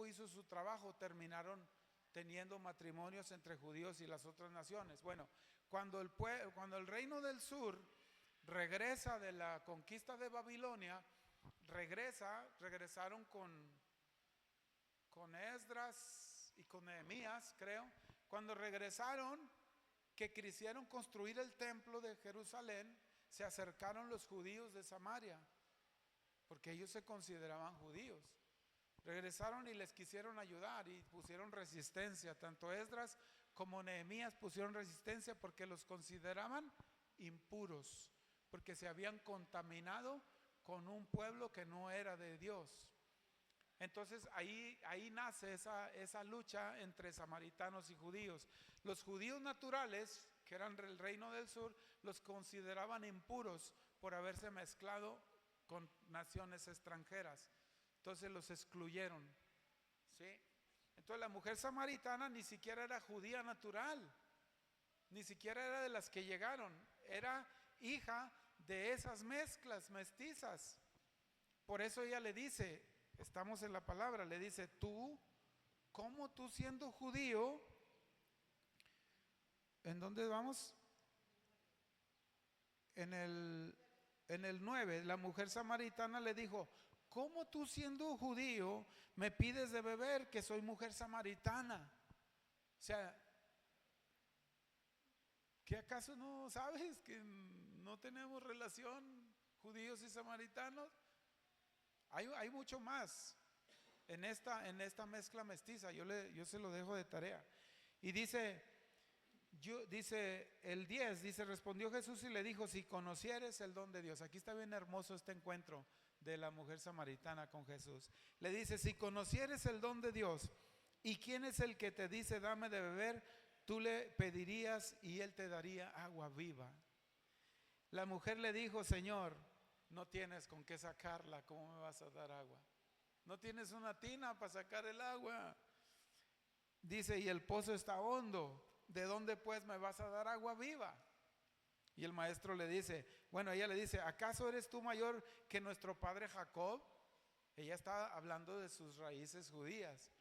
hizo su trabajo, terminaron teniendo matrimonios entre judíos y las otras naciones. Bueno, cuando el reino del sur regresa de la conquista de Babilonia, regresaron con Esdras y con Nehemías, creo. Cuando regresaron, que quisieron construir el templo de Jerusalén, se acercaron los judíos de Samaria, porque ellos se consideraban judíos. Regresaron y les quisieron ayudar y pusieron resistencia. Tanto Esdras como Nehemías pusieron resistencia porque los consideraban impuros, porque se habían contaminado con un pueblo que no era de Dios. Entonces ahí nace esa lucha entre samaritanos y judíos. Los judíos naturales, que eran del reino del sur, los consideraban impuros por haberse mezclado con naciones extranjeras. Entonces los excluyeron, ¿sí? Entonces la mujer samaritana ni siquiera era judía natural, ni siquiera era de las que llegaron, era hija de esas mezclas mestizas. Por eso ella le dice, estamos en la palabra, le dice: tú, ¿cómo tú siendo judío? ¿En dónde vamos? En el 9, la mujer samaritana le dijo: ¿cómo tú siendo judío me pides de beber, que soy mujer samaritana? O sea, ¿qué acaso no sabes que no tenemos relación judíos y samaritanos? Hay mucho más en esta mezcla mestiza. Yo se lo dejo de tarea. Y dice el 10, dice: respondió Jesús y le dijo: si conocieres el don de Dios. Aquí está bien hermoso este encuentro de la mujer samaritana con Jesús. Le dice: si conocieres el don de Dios, ¿y quién es el que te dice dame de beber? Tú le pedirías y él te daría agua viva. La mujer le dijo: Señor, no tienes con qué sacarla, ¿cómo me vas a dar agua? No tienes una tina para sacar el agua. Dice: y el pozo está hondo, ¿de dónde pues me vas a dar agua viva? Y el maestro le dice, ella le dice: ¿acaso eres tú mayor que nuestro padre Jacob? Ella está hablando de sus raíces judías.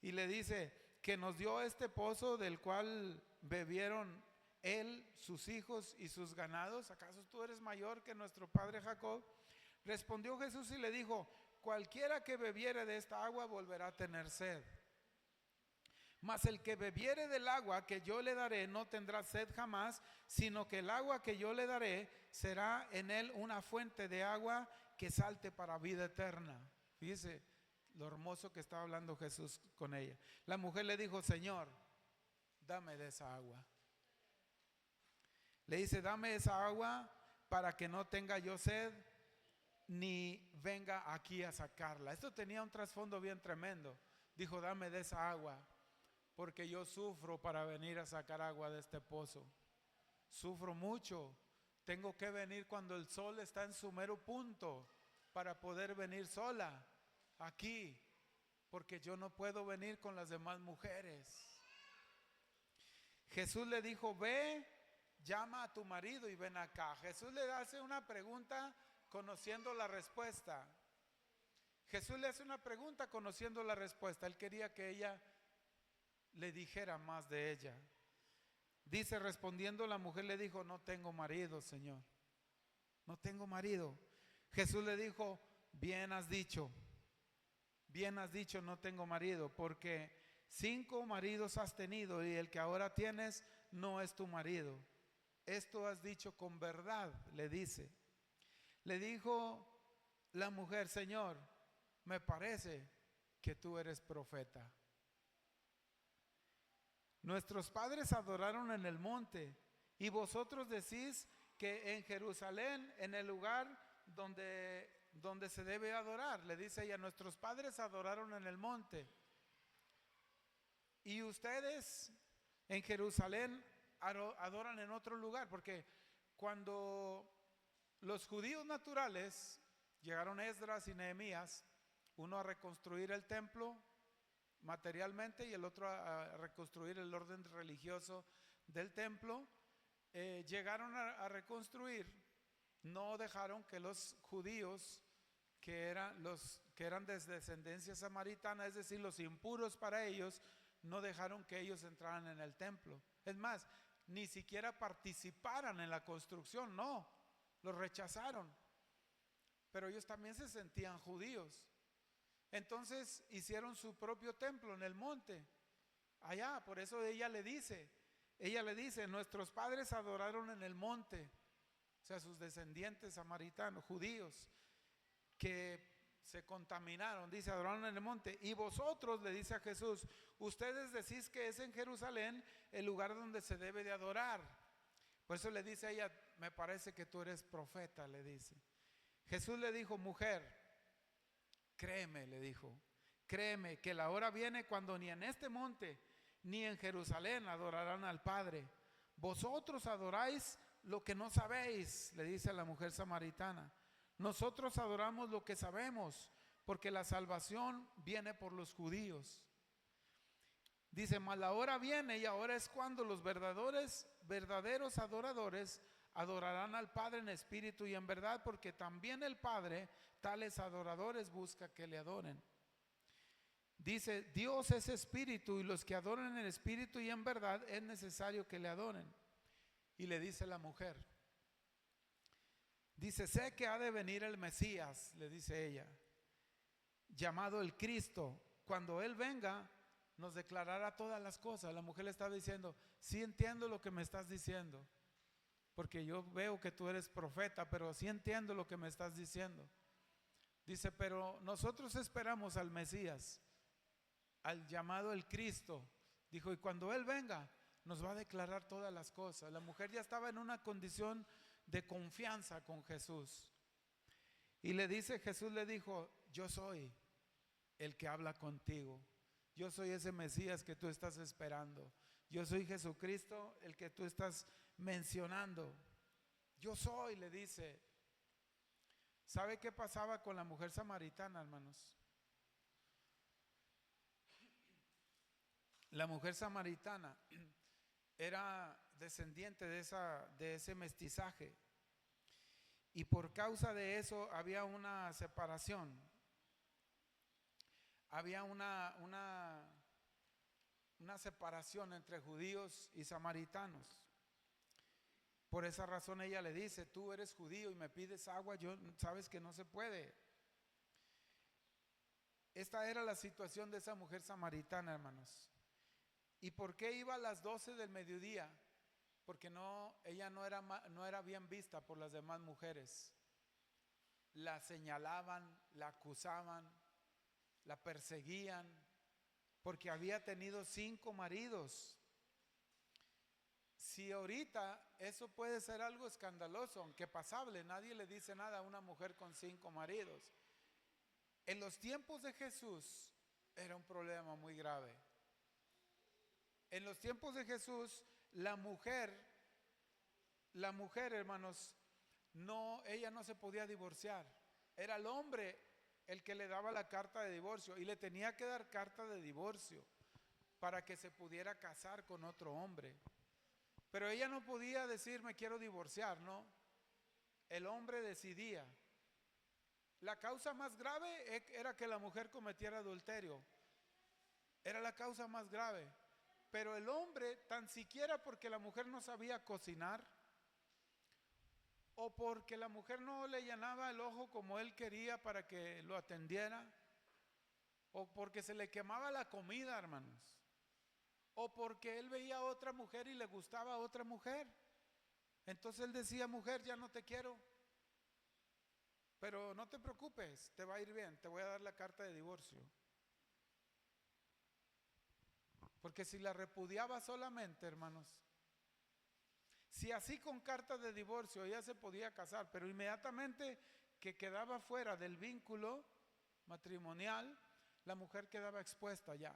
Y le dice: que nos dio este pozo del cual bebieron él, sus hijos y sus ganados. ¿Acaso tú eres mayor que nuestro padre Jacob? Respondió Jesús y le dijo: cualquiera que bebiere de esta agua volverá a tener sed. Mas el que bebiere del agua que yo le daré no tendrá sed jamás, sino que el agua que yo le daré será en él una fuente de agua que salte para vida eterna. Fíjese lo hermoso que estaba hablando Jesús con ella. La mujer le dijo, Señor, dame de esa agua. Le dice, dame esa agua para que no tenga yo sed ni venga aquí a sacarla. Esto tenía un trasfondo bien tremendo. Dijo, dame de esa agua porque yo sufro para venir a sacar agua de este pozo. Sufro mucho. Tengo que venir cuando el sol está en su mero punto para poder venir sola aquí, porque yo no puedo venir con las demás mujeres. Jesús le dijo, ve, llama a tu marido y ven acá. Jesús le hace una pregunta conociendo la respuesta. Jesús le hace una pregunta conociendo la respuesta. Él quería que ella le dijera más de ella. Dice, respondiendo la mujer le dijo, no tengo marido, Señor. No tengo marido. Jesús le dijo, bien has dicho, no tengo marido, porque 5 maridos has tenido y el que ahora tienes no es tu marido. Esto has dicho con verdad, le dice. Le dijo la mujer, Señor, me parece que tú eres profeta. Nuestros padres adoraron en el monte y vosotros decís que en Jerusalén, en el lugar donde se debe adorar. Le dice ella, nuestros padres adoraron en el monte y ustedes en Jerusalén adoran en otro lugar. Porque cuando los judíos naturales llegaron Esdras y Nehemías, uno a reconstruir el templo materialmente y el otro a reconstruir el orden religioso del templo, llegaron a reconstruir. No dejaron que los judíos que eran de descendencia samaritana, es decir, los impuros para ellos, no dejaron que ellos entraran en el templo. Es más, ni siquiera participaran en la construcción, no, los rechazaron. Pero ellos también se sentían judíos. Entonces hicieron su propio templo en el monte, allá. Por eso ella le dice, nuestros padres adoraron en el monte. O sea, sus descendientes samaritanos, judíos, que se contaminaron, dice, adoraron en el monte. Y vosotros, le dice a Jesús, ustedes decís que es en Jerusalén el lugar donde se debe de adorar. Por eso le dice a ella, me parece que tú eres profeta, le dice. Jesús le dijo, mujer, créeme, le dijo, créeme que la hora viene cuando ni en este monte ni en Jerusalén adorarán al Padre. Vosotros adoráis lo que no sabéis, le dice a la mujer samaritana. Nosotros adoramos lo que sabemos, porque la salvación viene por los judíos. Dice, mas la hora viene y ahora es cuando los verdaderos adoradores adorarán al Padre en espíritu y en verdad, porque también el Padre tales adoradores busca que le adoren. Dice, Dios es espíritu y los que adoran en espíritu y en verdad es necesario que le adoren. Y le dice la mujer, dice, sé que ha de venir el Mesías, le dice ella, llamado el Cristo. Cuando Él venga, nos declarará todas las cosas. La mujer le está diciendo, sí entiendo lo que me estás diciendo, porque yo veo que tú eres profeta, pero sí entiendo lo que me estás diciendo. Dice, pero nosotros esperamos al Mesías, al llamado el Cristo. Dijo, y cuando Él venga, nos va a declarar todas las cosas. La mujer ya estaba en una condición de confianza con Jesús. Y le dice, Jesús le dijo, yo soy el que habla contigo. Yo soy ese Mesías que tú estás esperando. Yo soy Jesucristo, el que tú estás mencionando. Yo soy, le dice. ¿Sabe qué pasaba con la mujer samaritana, hermanos? La mujer samaritana era descendiente de ese mestizaje, y por causa de eso había una separación, había una separación entre judíos y samaritanos. Por esa razón ella le dice, tú eres judío y me pides agua, yo sabes que no se puede. Esta era la situación de esa mujer samaritana, hermanos. ¿Y por qué iba a las 12 del mediodía? Porque ella no era bien vista por las demás mujeres. La señalaban, la acusaban. la perseguían, porque había tenido 5 maridos. Si ahorita eso puede ser algo escandaloso, aunque pasable, nadie le dice nada a una mujer con 5 maridos. En los tiempos de Jesús era un problema muy grave. En los tiempos de Jesús, la mujer, hermanos, ella no se podía divorciar. Era el hombre el que le daba la carta de divorcio y le tenía que dar carta de divorcio para que se pudiera casar con otro hombre. Pero ella no podía decir me quiero divorciar, ¿no? El hombre decidía. La causa más grave era que la mujer cometiera adulterio. Era la causa más grave. Pero el hombre, tan siquiera porque la mujer no sabía cocinar, o porque la mujer no le llenaba el ojo como él quería para que lo atendiera, o porque se le quemaba la comida, hermanos, o porque él veía a otra mujer y le gustaba a otra mujer, entonces él decía, mujer, ya no te quiero, pero no te preocupes, te va a ir bien, te voy a dar la carta de divorcio. Porque si la repudiaba solamente, hermanos, si así con carta de divorcio ella se podía casar, pero inmediatamente que quedaba fuera del vínculo matrimonial, la mujer quedaba expuesta ya,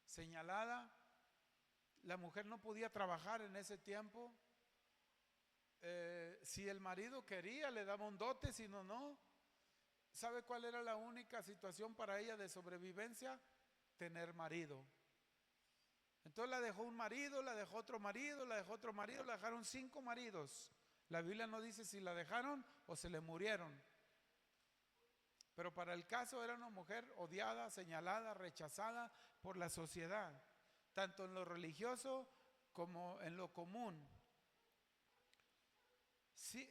señalada. La mujer no podía trabajar en ese tiempo. Si el marido quería, le daba un dote, si no, no. ¿Sabe cuál era la única situación para ella de sobrevivencia? Tener marido. Entonces la dejó un marido, la dejó otro marido, la dejó otro marido, la dejaron 5 maridos. La Biblia no dice si la dejaron o se le murieron. Pero para el caso era una mujer odiada, señalada, rechazada por la sociedad, tanto en lo religioso como en lo común. Sí,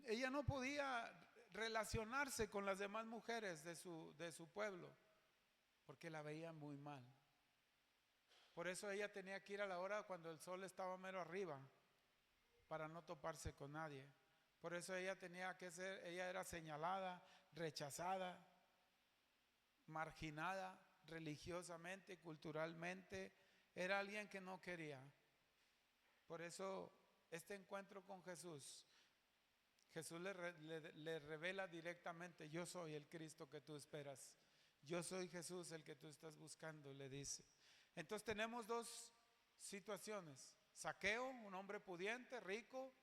ella no podía relacionarse con las demás mujeres de su pueblo, porque la veían muy mal. Por eso ella tenía que ir a la hora cuando el sol estaba mero arriba, para no toparse con nadie. Por eso ella era señalada, rechazada, marginada religiosamente, culturalmente. Era alguien que no quería. Por eso este encuentro con Jesús le revela directamente, yo soy el Cristo que tú esperas. Yo soy Jesús el que tú estás buscando, le dice. Entonces tenemos 2 situaciones. Zaqueo, un hombre pudiente, rico,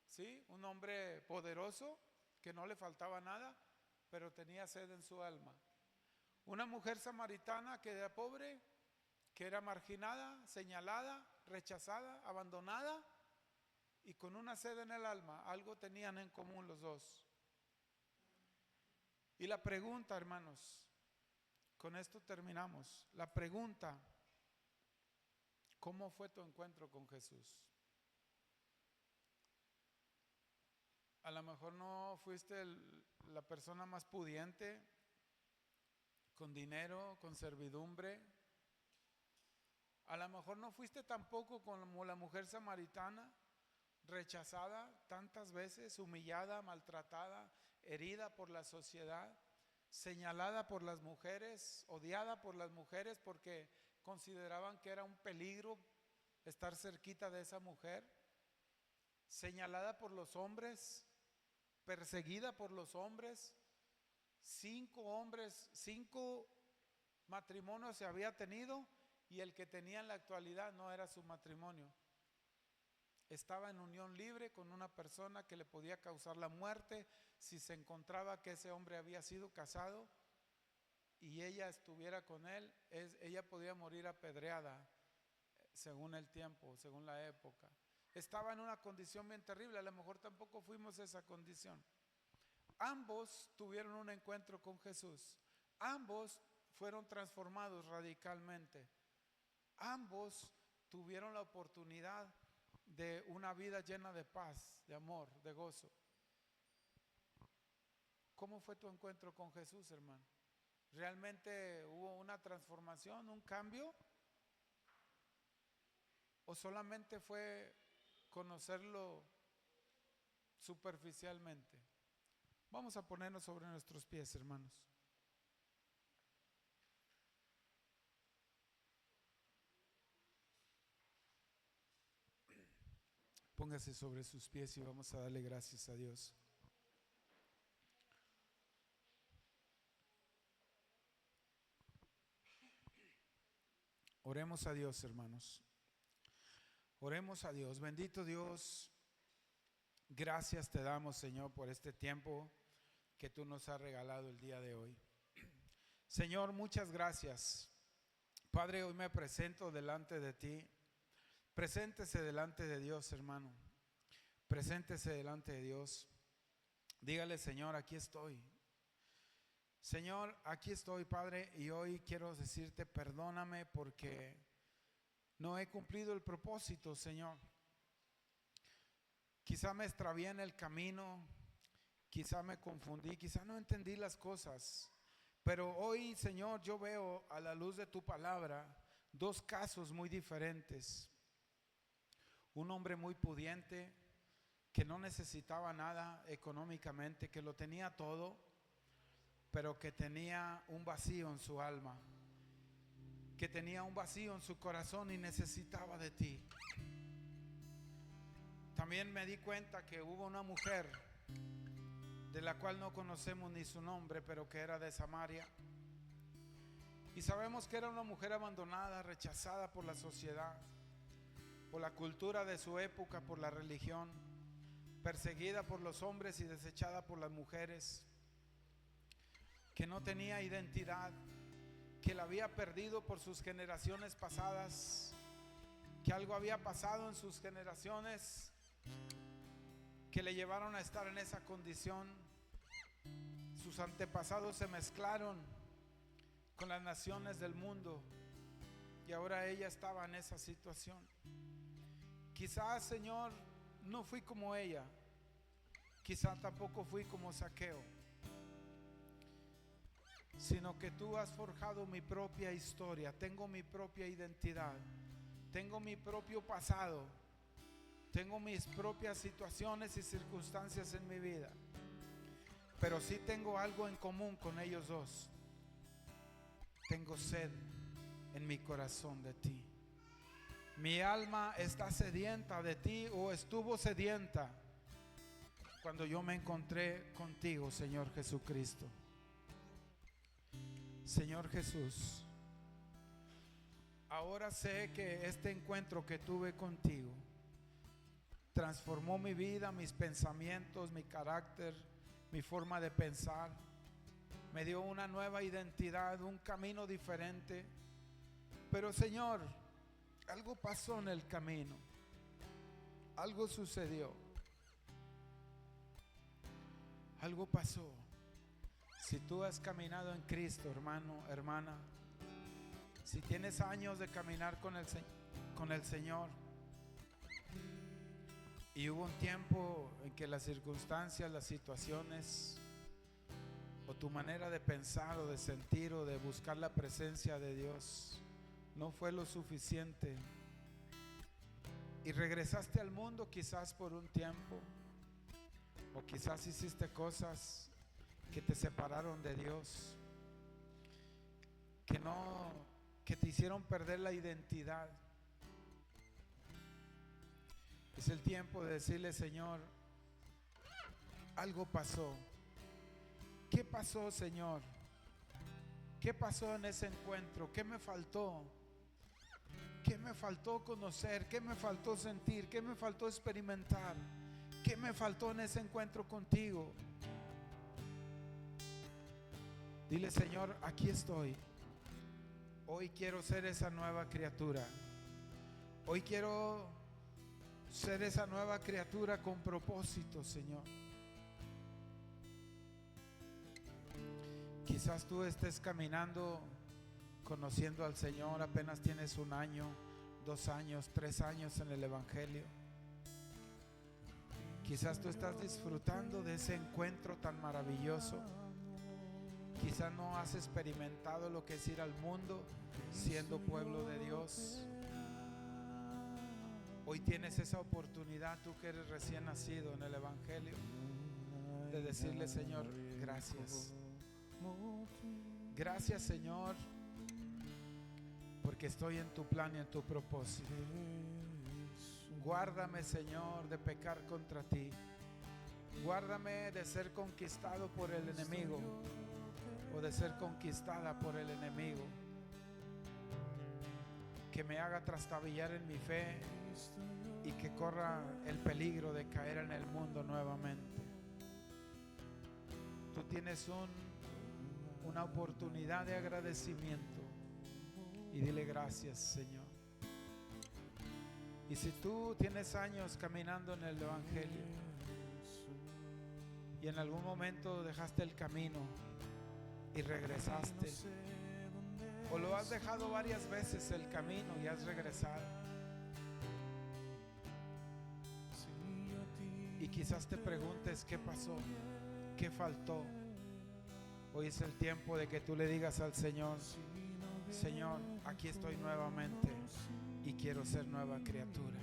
¿sí? Un hombre poderoso, que no le faltaba nada, pero tenía sed en su alma. Una mujer samaritana que era pobre, que era marginada, señalada, rechazada, abandonada, y con una sed en el alma. Algo tenían en común los dos. Y la pregunta, hermanos, con esto terminamos. La pregunta, ¿cómo fue tu encuentro con Jesús? A lo mejor no fuiste la persona más pudiente, con dinero, con servidumbre. A lo mejor no fuiste tampoco como la mujer samaritana, rechazada tantas veces, humillada, maltratada, herida por la sociedad, señalada por las mujeres, odiada por las mujeres porque consideraban que era un peligro estar cerquita de esa mujer, señalada por los hombres, perseguida por los hombres. 5 matrimonios se había tenido y el que tenía en la actualidad no era su matrimonio. Estaba en unión libre con una persona que le podía causar la muerte si se encontraba que ese hombre había sido casado y ella estuviera con él. Ella podía morir apedreada según el tiempo, según la época. Estaba en una condición bien terrible. A lo mejor tampoco fuimos esa condición. Ambos tuvieron un encuentro con Jesús. Ambos fueron transformados radicalmente. Ambos tuvieron la oportunidad de una vida llena de paz, de amor, de gozo. ¿Cómo fue tu encuentro con Jesús, hermano? ¿Realmente hubo una transformación, un cambio? ¿O solamente fue conocerlo superficialmente? Vamos a ponernos sobre nuestros pies, hermanos. Póngase sobre sus pies y vamos a darle gracias a Dios. Oremos a Dios, hermanos. Oremos a Dios. Bendito Dios, gracias te damos, Señor, por este tiempo que tú nos has regalado el día de hoy. Señor, muchas gracias. Padre, hoy me presento delante de ti. Preséntese delante de Dios, hermano. Preséntese delante de Dios. Dígale, Señor, aquí estoy. Señor, aquí estoy, Padre, y hoy quiero decirte, perdóname porque no he cumplido el propósito, Señor. Quizá me extravié en el camino, quizá me confundí, quizá no entendí las cosas. Pero hoy, Señor, yo veo a la luz de tu palabra dos casos muy diferentes. Un hombre muy pudiente que no necesitaba nada económicamente, que lo tenía todo, pero que tenía un vacío en su alma, que tenía un vacío en su corazón y necesitaba de ti. También me di cuenta que hubo una mujer de la cual no conocemos ni su nombre, pero que era de Samaria. Y sabemos que era una mujer abandonada, rechazada por la sociedad, por la cultura de su época, por la religión, perseguida por los hombres y desechada por las mujeres, que no tenía identidad, que la había perdido por sus generaciones pasadas, que algo había pasado en sus generaciones que le llevaron a estar en esa condición. Sus antepasados se mezclaron con las naciones del mundo y ahora ella estaba en esa situación. Quizás, Señor, no fui como ella, quizás tampoco fui como Zaqueo, sino que tú has forjado mi propia historia. Tengo mi propia identidad, tengo mi propio pasado, tengo mis propias situaciones y circunstancias en mi vida, pero sí tengo algo en común con ellos dos. Tengo sed en mi corazón de ti. Mi alma está sedienta de ti, o estuvo sedienta cuando yo me encontré contigo, Señor Jesucristo. Señor Jesús, ahora sé que este encuentro que tuve contigo transformó mi vida, mis pensamientos, mi carácter, mi forma de pensar. Me dio una nueva identidad, un camino diferente. Pero, Señor, algo pasó en el camino. Algo sucedió. Algo pasó. Si tú has caminado en Cristo, hermano, hermana, si tienes años de caminar con el Señor, y hubo un tiempo en que las circunstancias, las situaciones, o tu manera de pensar o de sentir o de buscar la presencia de Dios no fue lo suficiente, y regresaste al mundo quizás por un tiempo, o quizás hiciste cosas que te separaron de Dios, que te hicieron perder la identidad. Es el tiempo de decirle, Señor, algo pasó. ¿Qué pasó, Señor? ¿Qué pasó en ese encuentro? ¿Qué me faltó? ¿Qué me faltó conocer? ¿Qué me faltó sentir? ¿Qué me faltó experimentar? ¿Qué me faltó en ese encuentro contigo? Dile, Señor, aquí estoy. Hoy quiero ser esa nueva criatura. Hoy quiero ser esa nueva criatura con propósito, Señor. Quizás tú estés caminando, conociendo al Señor, apenas tienes 1 año, 2 años, 3 años en el Evangelio. Quizás tú estás disfrutando de ese encuentro tan maravilloso. Quizás no has experimentado lo que es ir al mundo siendo pueblo de Dios. Hoy tienes esa oportunidad, tú que eres recién nacido en el Evangelio, de decirle, Señor, gracias. Gracias, Señor, porque estoy en tu plan y en tu propósito. Guárdame, Señor, de pecar contra ti. Guárdame de ser conquistado por el enemigo o de ser conquistada por el enemigo, que me haga trastabillar en mi fe y que corra el peligro de caer en el mundo nuevamente. Tú tienes una oportunidad de agradecimiento y dile gracias, Señor. Y si tú tienes años caminando en el Evangelio y en algún momento dejaste el camino y regresaste, o lo has dejado varias veces el camino y has regresado, y quizás te preguntes qué pasó, qué faltó, hoy es el tiempo de que tú le digas al Señor: Señor, aquí estoy nuevamente y quiero ser nueva criatura.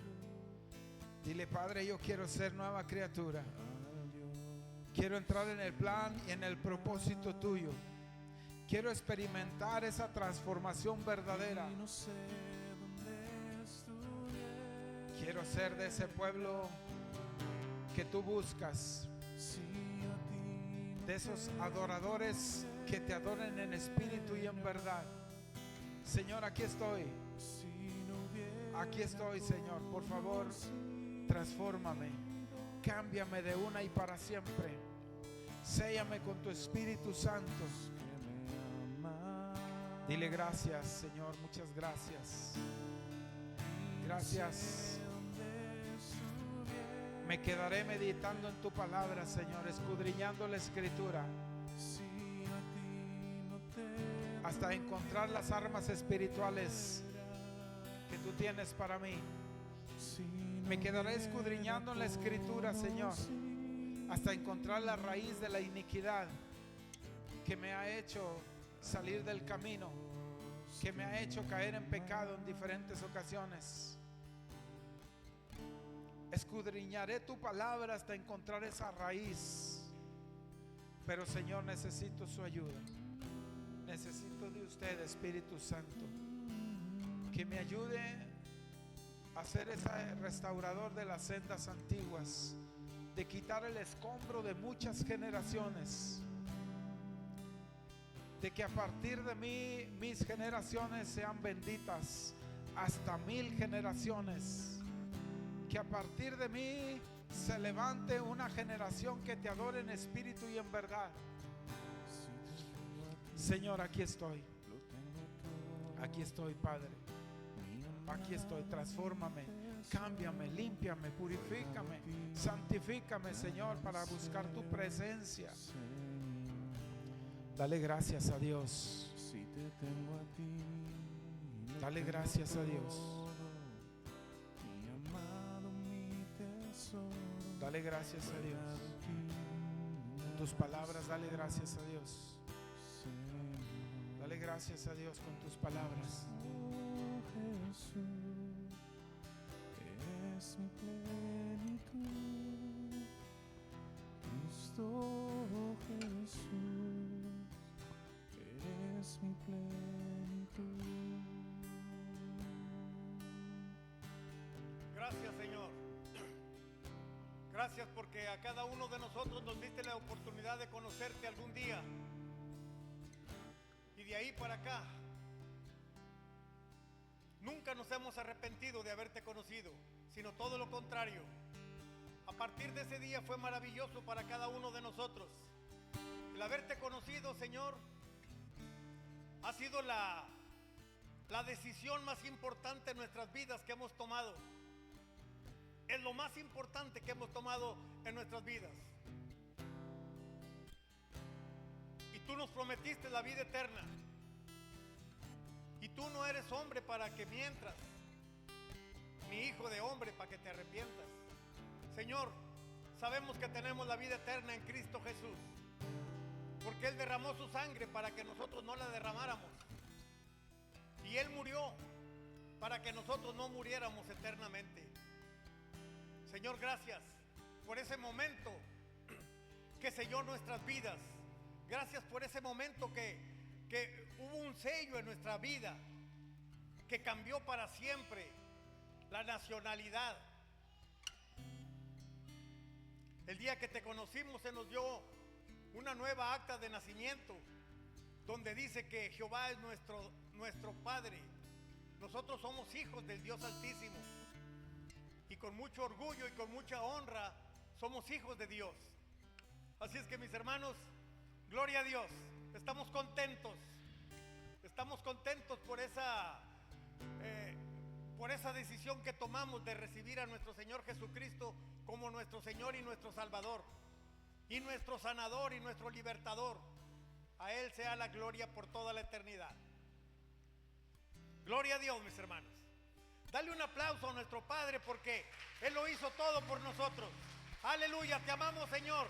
Dile: Padre, yo quiero ser nueva criatura. Quiero entrar en el plan y en el propósito tuyo. Quiero experimentar esa transformación verdadera. Quiero ser de ese pueblo que tú buscas, de esos adoradores que te adoren en espíritu y en verdad. Señor, aquí estoy. Aquí estoy, Señor. Por favor, transfórmame. Cámbiame de una y para siempre. Séllame con tu Espíritu Santo. Dile gracias, Señor. Muchas gracias. Gracias. Me quedaré meditando en tu palabra, Señor, escudriñando la Escritura hasta encontrar las armas espirituales que tú tienes para mí. Me quedaré escudriñando en la Escritura, Señor, hasta encontrar la raíz de la iniquidad que me ha hecho salir del camino, que me ha hecho caer en pecado en diferentes ocasiones. Escudriñaré tu palabra hasta encontrar esa raíz. Pero, Señor, necesito su ayuda. Necesito de usted, Espíritu Santo, que me ayude a ser ese restaurador de las sendas antiguas, de quitar el escombro de muchas generaciones, de que a partir de mí mis generaciones sean benditas hasta 1000 generaciones, que a partir de mí se levante una generación que te adore en espíritu y en verdad. Señor, aquí estoy. Aquí estoy, Padre. Aquí estoy. Transfórmame, cámbiame, límpiame, purifícame, santifícame, Señor, para buscar tu presencia. Dale gracias a Dios. Dale gracias a Dios. Dale gracias a Dios. Tus palabras, dale gracias a Dios. Dale gracias a Dios con tus palabras. Jesús es mi plenitud. Cristo Jesús eres mi plenitud. Gracias, Señor. Gracias porque a cada uno de nosotros nos diste la oportunidad de conocerte algún día. Y de ahí para acá, nunca nos hemos arrepentido de haberte conocido, sino todo lo contrario. A partir de ese día fue maravilloso para cada uno de nosotros. El haberte conocido, Señor, ha sido la decisión más importante en nuestras vidas que hemos tomado. Es lo más importante que hemos tomado en nuestras vidas. Y tú nos prometiste la vida eterna. Y tú no eres hombre para que mientas, ni hijo de hombre para que te arrepientas. Señor, sabemos que tenemos la vida eterna en Cristo Jesús, porque Él derramó su sangre para que nosotros no la derramáramos. Y Él murió para que nosotros no muriéramos eternamente. Señor, gracias por ese momento que selló nuestras vidas. Gracias por ese momento que hubo un sello en nuestra vida que cambió para siempre la nacionalidad, El día que te conocimos se nos dio una nueva acta de nacimiento, donde dice que Jehová es nuestro Padre. Nosotros somos hijos del Dios Altísimo. Y con mucho orgullo y con mucha honra somos hijos de Dios. Así es que, mis hermanos, gloria a Dios. Estamos contentos. Estamos contentos por esa decisión que tomamos de recibir a nuestro Señor Jesucristo como nuestro Señor y nuestro Salvador, y nuestro sanador y nuestro libertador. A Él sea la gloria por toda la eternidad. Gloria a Dios, mis hermanos. Dale un aplauso a nuestro Padre, porque Él lo hizo todo por nosotros. Aleluya, te amamos, Señor.